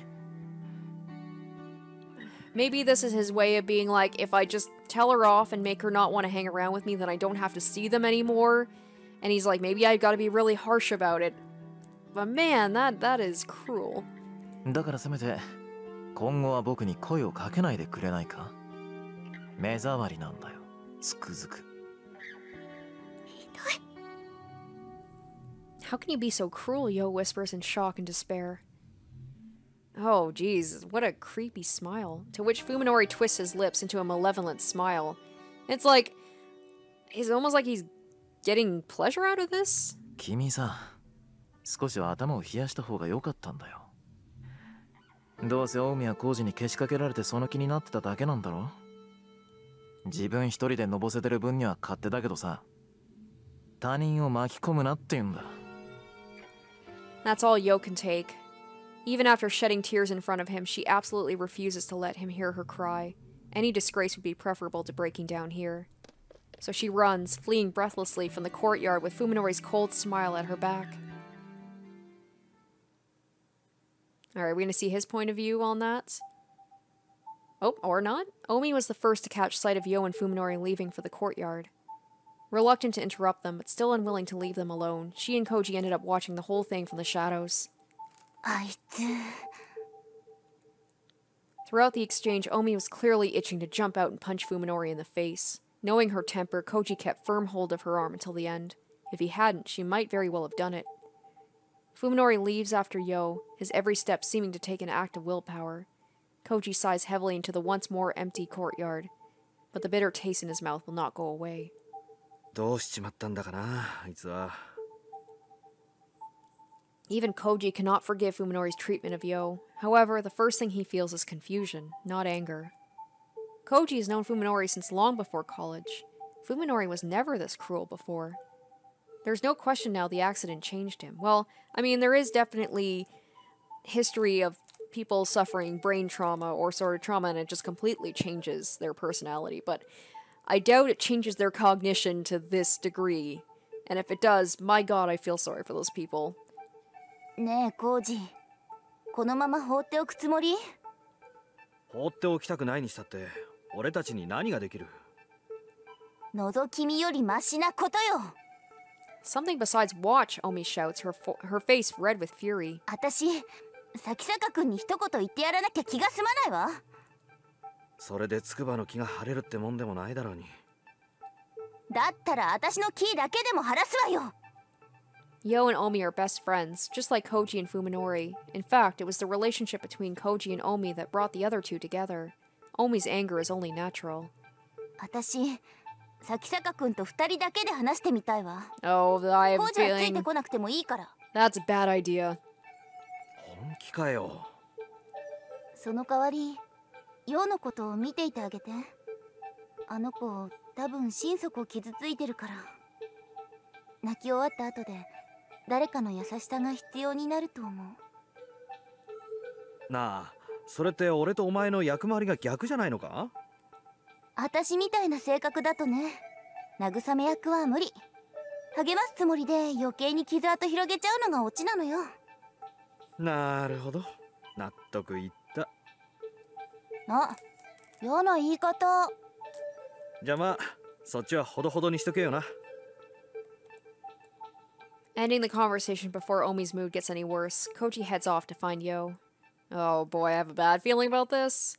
Maybe this is his way of being like, if I just tell her off and make her not want to hang around with me, then I don't have to see them anymore. And he's like, maybe I've got to be really harsh about it. But man, that is cruel. だからせめて今後は僕に声をかけないでくれないか？目障りなんだよ、つくづく。ひどい。How can you be so cruel? Yo whispers in shock and despair. Oh, geez, what a creepy smile. To which Fuminori twists his lips into a malevolent smile. It's like, it's almost like he's getting pleasure out of this? 君さ、少しは頭を冷やした方が良かったんだよ。どうせ大宮浩二にけしかけられてその気になってただけなんだろ。自分一人でのぼせてる分には勝手だけどさ、他人を巻き込むなって言うんだ。That's all Yo can take. Even after shedding tears in front of him, she absolutely refuses to let him hear her cry. Any disgrace would be preferable to breaking down here. So she runs, fleeing breathlessly from the courtyard with Fuminori's cold smile at her back. Alright, we're gonna see his point of view on that. Oh, or not. Omi was the first to catch sight of Yo and Fuminori leaving for the courtyard. Reluctant to interrupt them, but still unwilling to leave them alone, she and Koji ended up watching the whole thing from the shadows. Throughout the exchange, Omi was clearly itching to jump out and punch Fuminori in the face. Knowing her temper, Koji kept firm hold of her arm until the end. If he hadn't, she might very well have done it. Fuminori leaves after Yo, his every step seeming to take an act of willpower. Koji sighs heavily into the once more empty courtyard, but the bitter taste in his mouth will not go away. どうしちまったんだかな、あいつは。Even Koji cannot forgive Fuminori's treatment of Yo. However, the first thing he feels is confusion, not anger. Koji has known Fuminori since long before college. Fuminori was never this cruel before. There's no question now the accident changed him. Well, I mean, there is definitely history of people suffering brain trauma or sort of trauma, and it just completely changes their personality, but I doubt it changes their cognition to this degree. And if it does, my god, I feel sorry for those people. ねえコージ、このまま放っておくつもり？放っておきたくないにしたって、俺たちに何ができる？覗き見よりマシなことよ。Something besides watch, Omi shouts, her face red with fury. 私、崎坂君に一言言ってやらなきゃ気が済まないわ。それで筑波の気が晴れるってもんでもないだろうに。だったら私のキーだけでも晴らすわよ。Yo and Omi are best friends, just like Koji and Fuminori. In fact, it was the relationship between Koji and Omi that brought the other two together. Omi's anger is only natural. 私、崎坂君と二人だけで話してみたいわ。Oh, I have a コージはつい feeling てこなくてもいいから。that's a bad idea. 本気かよ。その代わり、ヨウのことを見ていてあげて。あの子、多分心底傷ついてるから。泣き終わった後で、誰かの優しさが必要になると思う。なあ、それって俺とお前の役回りが逆じゃないのか？私みたいな性格だとね、慰め役は無理。励ますつもりで余計に傷跡広げちゃうのがオチなのよ。なるほど、納得いった。あ、嫌な言い方。じゃあまあ、そっちはほどほどにしとけよな。Ending the conversation before Omi's mood gets any worse, Koji heads off to find Yo. Oh boy, I have a bad feeling about this.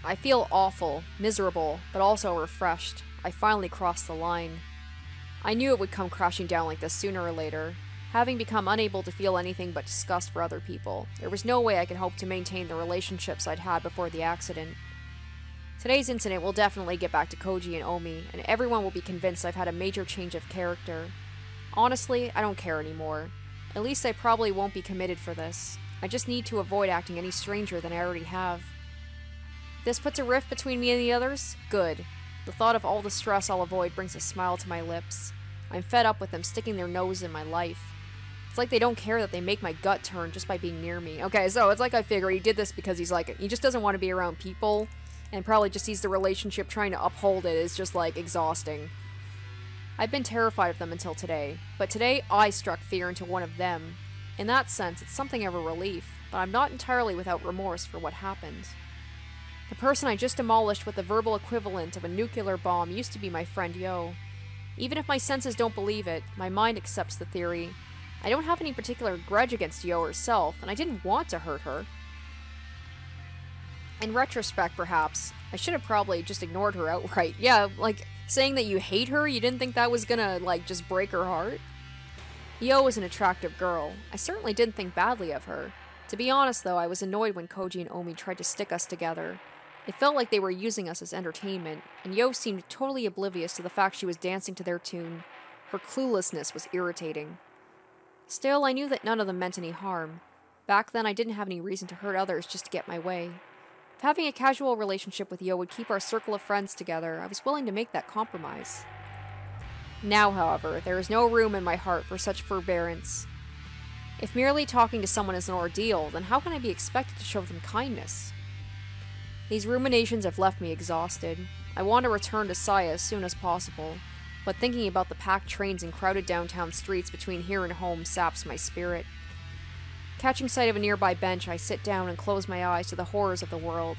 I feel awful, miserable, but also refreshed. I finally crossed the line. I knew it would come crashing down like this sooner or later. Having become unable to feel anything but disgust for other people, there was no way I could hope to maintain the relationships I'd had before the accident. Today's incident will definitely get back to Koji and Omi, and everyone will be convinced I've had a major change of character. Honestly, I don't care anymore. At least I probably won't be committed for this. I just need to avoid acting any stranger than I already have. This puts a rift between me and the others? Good. The thought of all the stress I'll avoid brings a smile to my lips. I'm fed up with them sticking their nose in my life. It's like they don't care that they make my gut turn just by being near me. Okay, so it's like I figured he did this because he just doesn't want to be around people, and probably just sees the relationship trying to uphold it is just, like, exhausting. I've been terrified of them until today, but today I struck fear into one of them. In that sense, it's something of a relief, but I'm not entirely without remorse for what happened. The person I just demolished with the verbal equivalent of a nuclear bomb used to be my friend Yo. Even if my senses don't believe it, my mind accepts the theory. I don't have any particular grudge against Yo herself, and I didn't want to hurt her. In retrospect, perhaps, I should have probably just ignored her outright. Yeah, like, saying that you hate her, you didn't think that was gonna, like, just break her heart? Yo was an attractive girl. I certainly didn't think badly of her. To be honest, though, I was annoyed when Koji and Omi tried to stick us together. It felt like they were using us as entertainment, and Yo seemed totally oblivious to the fact she was dancing to their tune. Her cluelessness was irritating. Still, I knew that none of them meant any harm. Back then, I didn't have any reason to hurt others just to get my way. If having a casual relationship with Yo would keep our circle of friends together, I was willing to make that compromise. Now, however, there is no room in my heart for such forbearance. If merely talking to someone is an ordeal, then how can I be expected to show them kindness? These ruminations have left me exhausted. I want to return to Saya as soon as possible, but thinking about the packed trains and crowded downtown streets between here and home saps my spirit. Catching sight of a nearby bench, I sit down and close my eyes to the horrors of the world.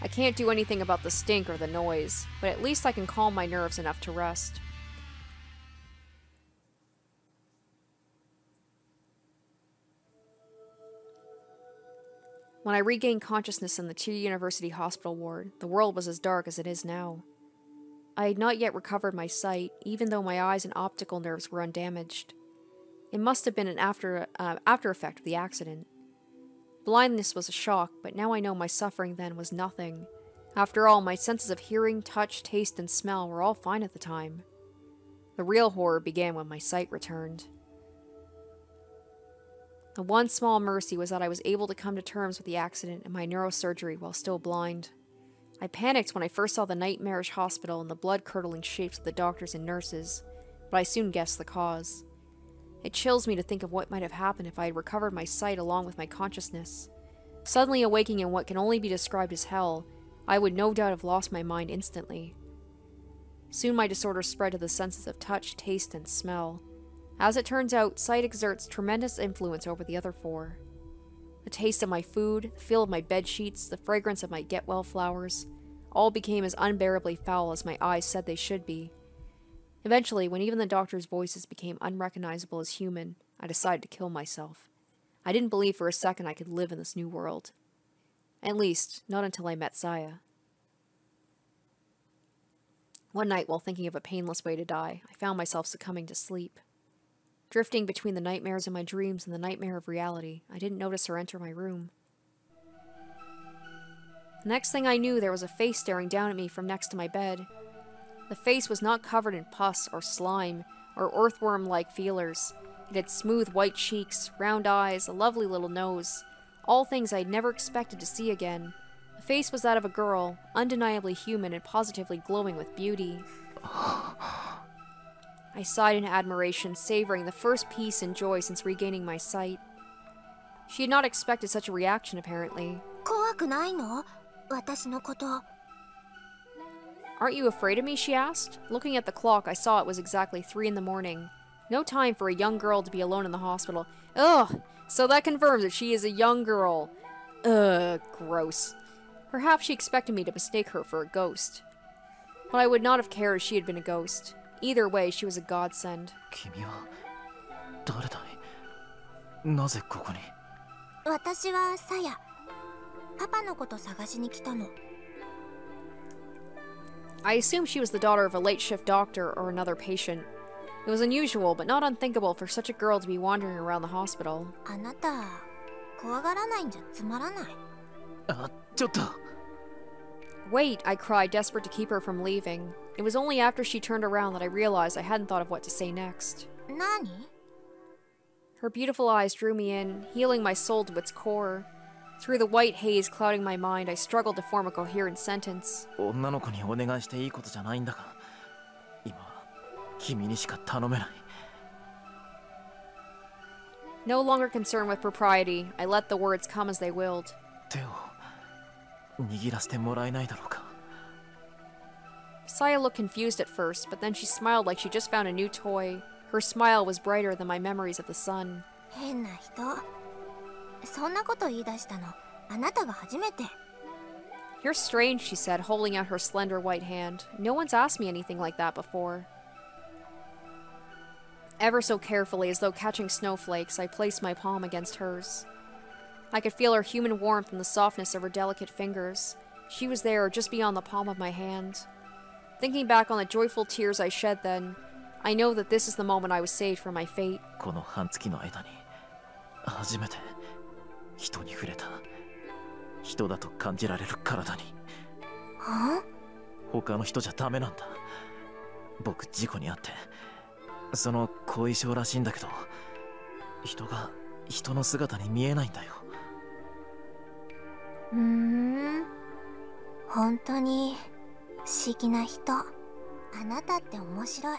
I can't do anything about the stink or the noise, but at least I can calm my nerves enough to rest. When I regained consciousness in the Chiba University Hospital ward, the world was as dark as it is now. I had not yet recovered my sight, even though my eyes and optical nerves were undamaged. It must have been an after effect of the accident. Blindness was a shock, but now I know my suffering then was nothing. After all, my senses of hearing, touch, taste, and smell were all fine at the time. The real horror began when my sight returned. The one small mercy was that I was able to come to terms with the accident and my neurosurgery while still blind. I panicked when I first saw the nightmarish hospital and the blood-curdling shapes of the doctors and nurses, but I soon guessed the cause. It chills me to think of what might have happened if I had recovered my sight along with my consciousness. Suddenly awaking in what can only be described as hell, I would no doubt have lost my mind instantly. Soon my disorder spread to the senses of touch, taste, and smell. As it turns out, sight exerts tremendous influence over the other four. The taste of my food, the feel of my bed sheets, the fragrance of my get-well flowers, all became as unbearably foul as my eyes said they should be. Eventually, when even the doctors' voices became unrecognizable as human, I decided to kill myself. I didn't believe for a second I could live in this new world. At least, not until I met Saya. One night, while thinking of a painless way to die, I found myself succumbing to sleep. Drifting between the nightmares of my dreams and the nightmare of reality, I didn't notice her enter my room. The next thing I knew, there was a face staring down at me from next to my bed. The face was not covered in pus or slime or earthworm-like feelers. It had smooth white cheeks, round eyes, a lovely little nose, all things I had never expected to see again. The face was that of a girl, undeniably human and positively glowing with beauty. I sighed in admiration, savoring the first peace and joy since regaining my sight. She had not expected such a reaction, apparently. 怖くないの？私のこと。 Aren't you afraid of me? She asked. Looking at the clock, I saw it was exactly 3 in the morning. No time for a young girl to be alone in the hospital. Ugh! So that confirms that she is a young girl. Ugh, gross. Perhaps she expected me to mistake her for a ghost. But I would not have cared if she had been a ghost. Either way, she was a godsend. 君は誰だい？なぜここに？私はサヤ。パパのこと探しに来たの。 I assumed she was the daughter of a late-shift doctor or another patient. It was unusual, but not unthinkable for such a girl to be wandering around the hospital. あなた、怖がらないんじゃつまらない。あ、ちょっと。 Wait, I cried, desperate to keep her from leaving. It was only after she turned around that I realized I hadn't thought of what to say next. 何？ Her beautiful eyes drew me in, healing my soul to its core. Through the white haze clouding my mind, I struggled to form a coherent sentence. 女の子にお願いしていいことじゃないんだが、今は君にしか頼めない。 No longer concerned with propriety, I let the words come as they willed. 手を握らせてもらえないだろうか。 Saya looked confused at first, but then she smiled like she just found a new toy. Her smile was brighter than my memories of the sun. 変な人。そんなこと言い出したの、あなたが初めて。 You're strange, she said, holding out her slender white hand. No one's asked me anything like that before. Ever so carefully, as though catching snowflakes, I placed my palm against hers. I could feel her human warmth and the softness of her delicate fingers. She was there, just beyond the palm of my hand. Thinking back on the joyful tears I shed then, I know that this is the moment I was saved from my fate. この半月の間に初めて人に触れた。人だと感じられる体に。他の人じゃダメなんだ。僕事故に遭ってその後遺症らしいんだけど、人が人の姿に見えないんだよ。本当に不思議な人。あなたって面白い。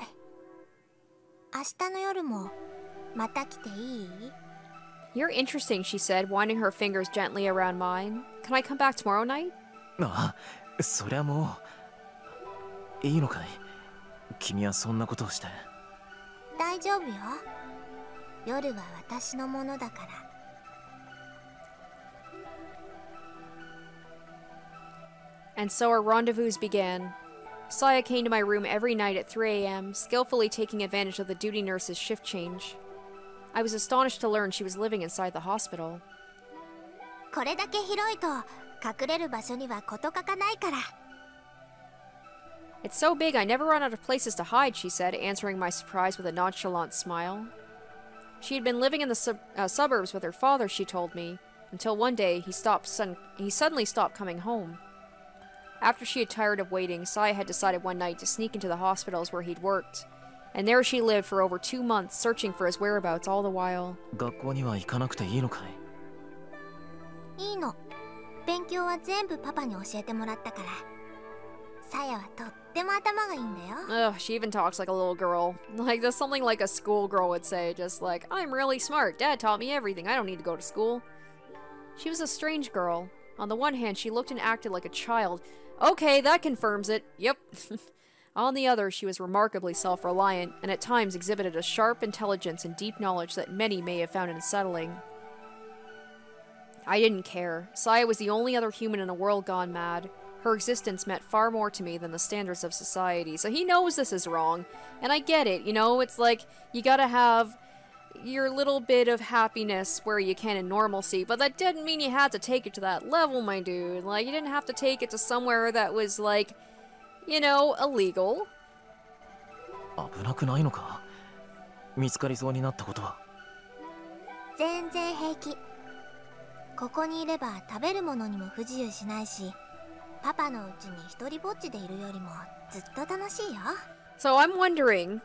明日の夜もまた来ていい？ You're interesting, she said, winding her fingers gently around mine. Can I come back tomorrow night? ああ、そりゃもういいのかい？君はそんなことをして。大丈夫よ。夜は私のものだから。And so our rendezvous began. Saya came to my room every night at 3 a.m., skillfully taking advantage of the duty nurse's shift change. I was astonished to learn she was living inside the hospital. これだけ広いと隠れる場所には事欠かないから。It's so big I never run out of places to hide, she said, answering my surprise with a nonchalant smile. She had been living in the suburbs with her father, she told me, until one day he suddenly stopped coming home. After she had tired of waiting, Saya had decided one night to sneak into the hospitals where he'd worked. And there she lived for over 2 months, searching for his whereabouts all the while. 学校には行かなくていいのかい？いいの。勉強は全部パパに教えてもらったから。さやはとっても頭がいいんだよ。Ugh, she even talks like a little girl. Like, that's something like a schoolgirl would say, just like, I'm really smart. Dad taught me everything. I don't need to go to school. She was a strange girl. On the one hand, she looked and acted like a child. Okay, that confirms it. Yep. On the other, she was remarkably self-reliant, and at times exhibited a sharp intelligence and deep knowledge that many may have found unsettling. I didn't care. Saya was the only other human in a world gone mad. Her existence meant far more to me than the standards of society, so he knows this is wrong. And I get it, you know, it's like, you gotta have your little bit of happiness where you can in normalcy, but that didn't mean you had to take it to that level, my dude. Like, you didn't have to take it to somewhere that was, like, you know, illegal. 危なくないのか？見つかりそうになったことは。全然平気。ここにいれば食べるものにも不自由しないし、パパのうちに一人ぼっちでいるよりもずっと楽しいよ。So I'm wondering,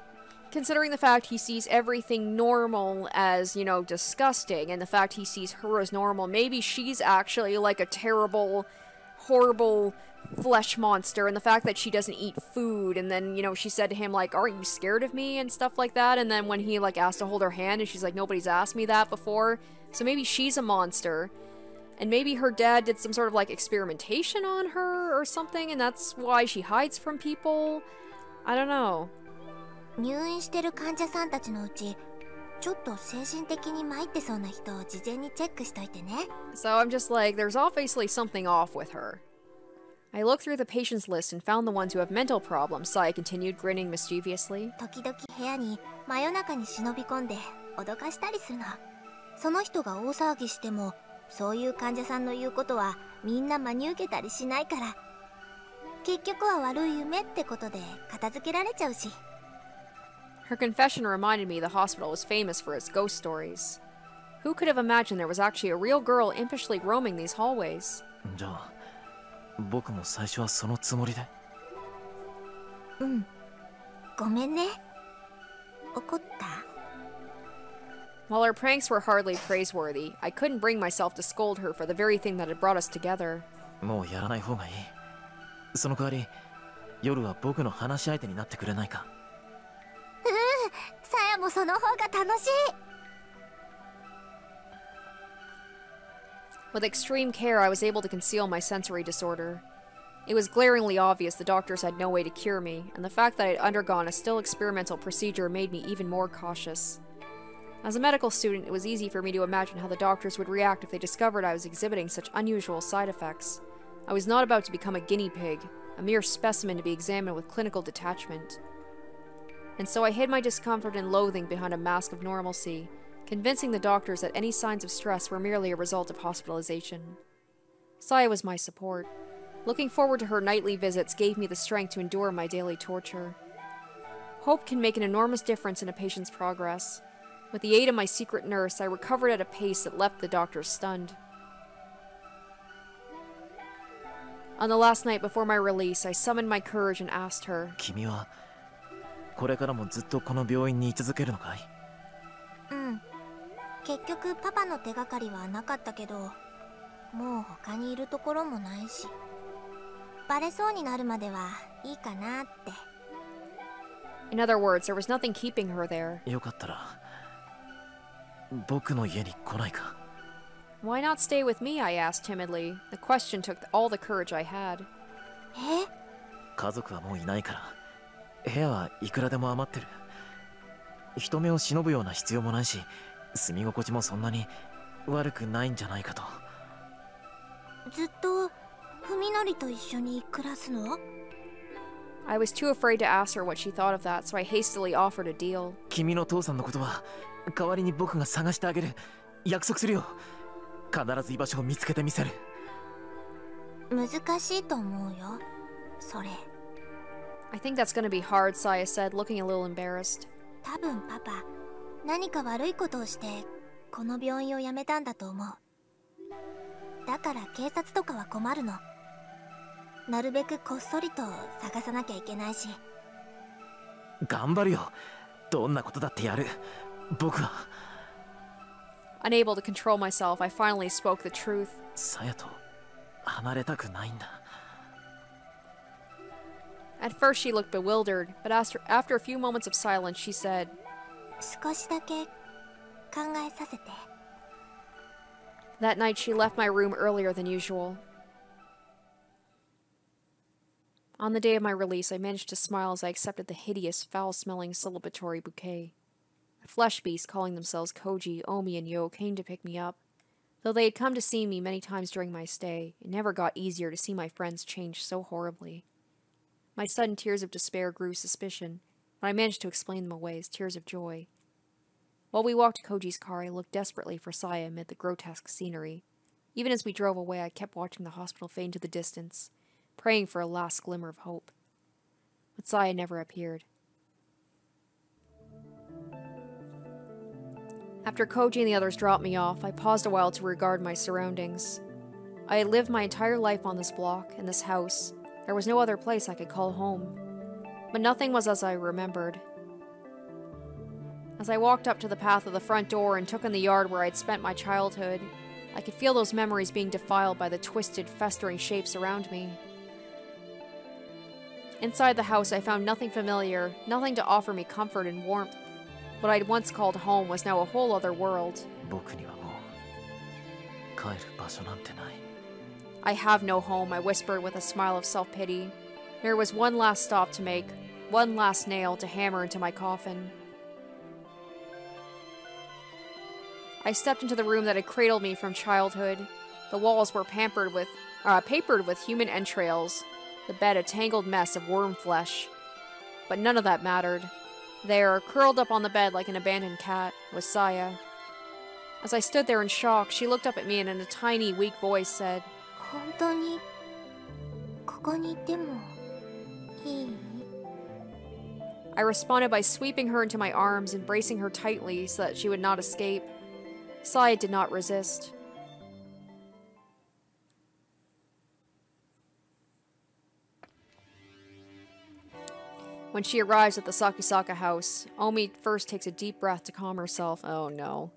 considering the fact he sees everything normal as, you know, disgusting, and the fact he sees her as normal, maybe she's actually like a terrible, horrible flesh monster, and the fact that she doesn't eat food, and then, you know, she said to him, like, aren't you scared of me, and stuff like that, and then when he, like, asked to hold her hand, and she's like, nobody's asked me that before, so maybe she's a monster, and maybe her dad did some sort of, like, experimentation on her, or something, and that's why she hides from people. I don't know. 入院してる患者さんたちのうち、ちょっと精神的に参ってそうな人を事前にチェックしといてね。So I'm just like, there's obviously something off with her. I looked through the patients list and found the ones who have mental problems, Sai continued, grinning mischievously. 時々部屋に真夜中に忍び込んで脅かしたりするの。その人が大騒ぎしても、そういう患者さんの言うことはみんな真に受けたりしないから、結局は悪い夢ってことで片付けられちゃうし。Her confession reminded me the hospital was famous for its ghost stories. Who could have imagined there was actually a real girl impishly roaming these hallways? じゃあ、僕も最初はそのつもりで。うん。ごめんね。怒った？ While her pranks were hardly praiseworthy, I couldn't bring myself to scold her for the very thing that had brought us together. もうやらない方がいい。その代わり、夜は僕の話し相手になってくれないか？さやもその方が楽しい。With extreme care, I was able to conceal my sensory disorder. It was glaringly obvious the doctors had no way to cure me, and the fact that I had undergone a still experimental procedure made me even more cautious. As a medical student, it was easy for me to imagine how the doctors would react if they discovered I was exhibiting such unusual side effects. I was not about to become a guinea pig, a mere specimen to be examined with clinical detachment. And so I hid my discomfort and loathing behind a mask of normalcy, convincing the doctors that any signs of stress were merely a result of hospitalization. Saya was my support. Looking forward to her nightly visits gave me the strength to endure my daily torture. Hope can make an enormous difference in a patient's progress. With the aid of my secret nurse, I recovered at a pace that left the doctors stunned. On the last night before my release, I summoned my courage and asked her, 君はこれからもずっとこの病院に居続けるのかい？うん。結局パパの手がかりはなかったけど、もう他にいるところもないし、バレそうになるまではいいかなって。In other words, there was nothing keeping her there. よかったら僕の家に来ないか？ Why not stay with me? I asked timidly. The question took all the courage I had. え？家族はもういないから部屋はいくらでも余ってる。人目を忍ぶような必要もないし、住み心地もそんなに悪くないんじゃないかと。ずっとふみのりと一緒に暮らすの？ I was too afraid to ask her what she thought of that, so I hastily offered a deal. 君の父さんのことは代わりに僕が探してあげる。約束するよ。必ず居場所を見つけてみせる。難しいと思うよ、それ。I think that's gonna be hard, Saya said, looking a little embarrassed. 多分パパ、何か悪いことをしてこの病院を辞めたんだと思う。だから警察とかは困るの。なるべくこっそりと探さなきゃいけないし。頑張るよ。どんなことだってやる。僕は。Unable to control myself, I finally spoke the truth. さやと離れたくないんだ。At first she looked bewildered, but after a few moments of silence, she said, 少しだけ考えさせて。That night she left my room earlier than usual. On the day of my release, I managed to smile as I accepted the hideous, foul-smelling celebratory bouquet. The flesh beasts calling themselves Koji, Omi, and Yo came to pick me up. Though they had come to see me many times during my stay, it never got easier to see my friends change so horribly. My sudden tears of despair grew suspicion, but I managed to explain them away as tears of joy. While we walked to Koji's car, I looked desperately for Saya amid the grotesque scenery. Even as we drove away, I kept watching the hospital fade into the distance, praying for a last glimmer of hope. But Saya never appeared. After Koji and the others dropped me off, I paused a while to regard my surroundings. I had lived my entire life on this block, in this house. There was no other place I could call home. But nothing was as I remembered. As I walked up to the path of the front door and took in the yard where I'd spent my childhood, I could feel those memories being defiled by the twisted, festering shapes around me. Inside the house, I found nothing familiar, nothing to offer me comfort and warmth. What I'd once called home was now a whole other world. I have no home, I whispered with a smile of self-pity. There was one last stop to make, one last nail to hammer into my coffin. I stepped into the room that had cradled me from childhood. The walls were papered with human entrails, the bed a tangled mess of worm flesh. But none of that mattered. There, curled up on the bed like an abandoned cat, was Saya. As I stood there in shock, she looked up at me and in a tiny, weak voice said, 本当にここにいてもいい? I responded by sweeping her into my arms, embracing her tightly so that she would not escape. Saya did not resist. When she arrives at the Sakisaka house, Omi first takes a deep breath to calm herself. Oh no.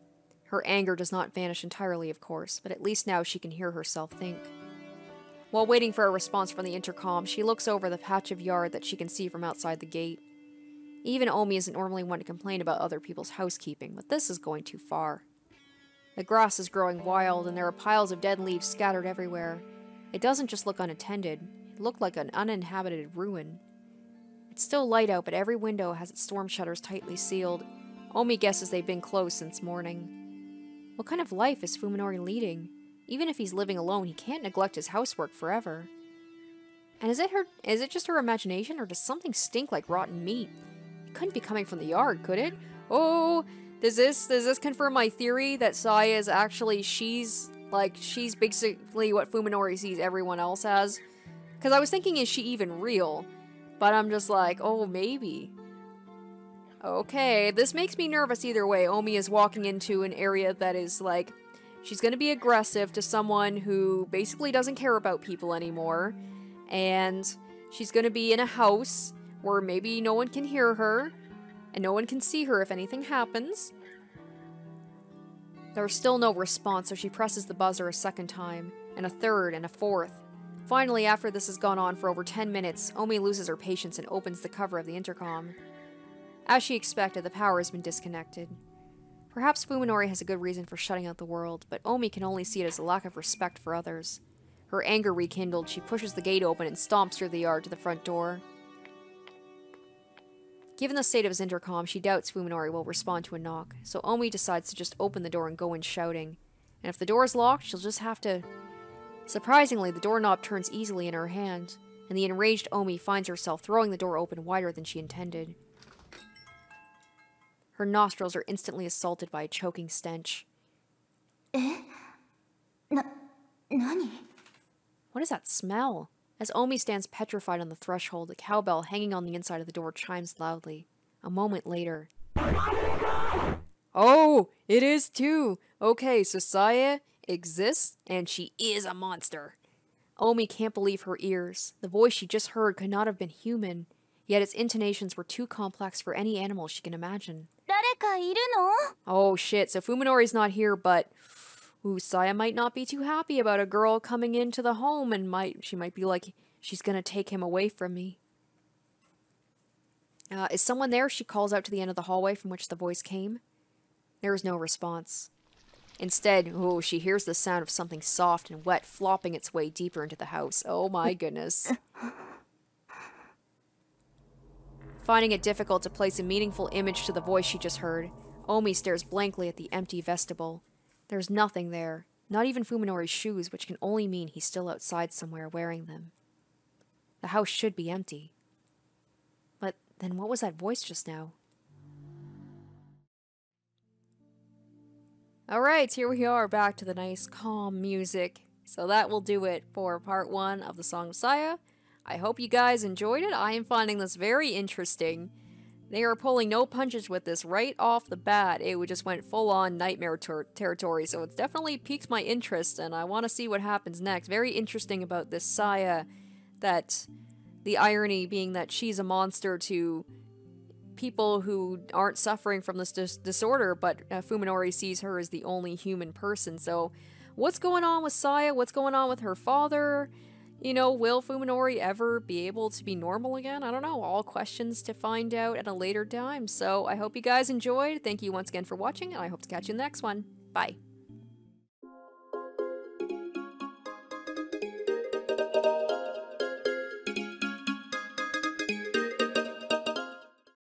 Her anger does not vanish entirely, of course, but at least now she can hear herself think. While waiting for a response from the intercom, she looks over the patch of yard that she can see from outside the gate. Even Omi isn't normally one to complain about other people's housekeeping, but this is going too far. The grass is growing wild, and there are piles of dead leaves scattered everywhere. It doesn't just look unattended, it looked like an uninhabited ruin. It's still light out, but every window has its storm shutters tightly sealed. Omi guesses they've been closed since morning. What kind of life is Fuminori leading? Even if he's living alone, he can't neglect his housework forever. And is it just her imagination, or does something stink like rotten meat? It couldn't be coming from the yard, could it? Oh, Does this confirm my theory that Saya is actually she's basically what Fuminori sees everyone else as? Because I was thinking, is she even real? But I'm just like, oh, maybe. Okay, this makes me nervous either way. Omi is walking into an area that is like, she's gonna be aggressive to someone who basically doesn't care about people anymore. And she's gonna be in a house where maybe no one can hear her. And no one can see her if anything happens. There's still no response, so she presses the buzzer a second time, and a third, and a fourth. Finally, after this has gone on for over 10 minutes, Omi loses her patience and opens the cover of the intercom. As she expected, the power has been disconnected. Perhaps Fuminori has a good reason for shutting out the world, but Omi can only see it as a lack of respect for others. Her anger rekindled, she pushes the gate open and stomps through the yard to the front door. Given the state of his intercom, she doubts Fuminori will respond to a knock, so Omi decides to just open the door and go in shouting. And if the door is locked, she'll just have to... Surprisingly, the doorknob turns easily in her hand, and the enraged Omi finds herself throwing the door open wider than she intended. Her nostrils are instantly assaulted by a choking stench. Nani? What is that smell? As Omi stands petrified on the threshold, the cowbell hanging on the inside of the door chimes loudly. A moment later... Oh, it is too! Okay, so Saya exists, and she is a monster. Omi can't believe her ears. The voice she just heard could not have been human, yet its intonations were too complex for any animal she can imagine. 誰かいるの? Oh shit, so Fuminori's not here, but... Ooh, Saya might not be too happy about a girl coming into the home and she might be like, she's gonna take him away from me. Is someone there? She calls out to the end of the hallway from which the voice came. There is no response. Instead, oh, she hears the sound of something soft and wet flopping its way deeper into the house. Oh my goodness. Finding it difficult to place a meaningful image to the voice she just heard, Omi stares blankly at the empty vestibule. There's nothing there, not even Fuminori's shoes, which can only mean he's still outside somewhere wearing them. The house should be empty. But then what was that voice just now? Alright, here we are, back to the nice, calm music. So that will do it for part 1 of the Song of Saya. I hope you guys enjoyed it. I am finding this very interesting. They are pulling no punches with this right off the bat. It just went full-on nightmare territory, so it's definitely piqued my interest, and I want to see what happens next. Very interesting about this Saya, that the irony being that she's a monster to people who aren't suffering from this disorder, but Fuminori sees her as the only human person. So what's going on with Saya? What's going on with her father? You know, will Fuminori ever be able to be normal again? I don't know. All questions to find out at a later time. So I hope you guys enjoyed. Thank you once again for watching, and I hope to catch you in the next one. Bye.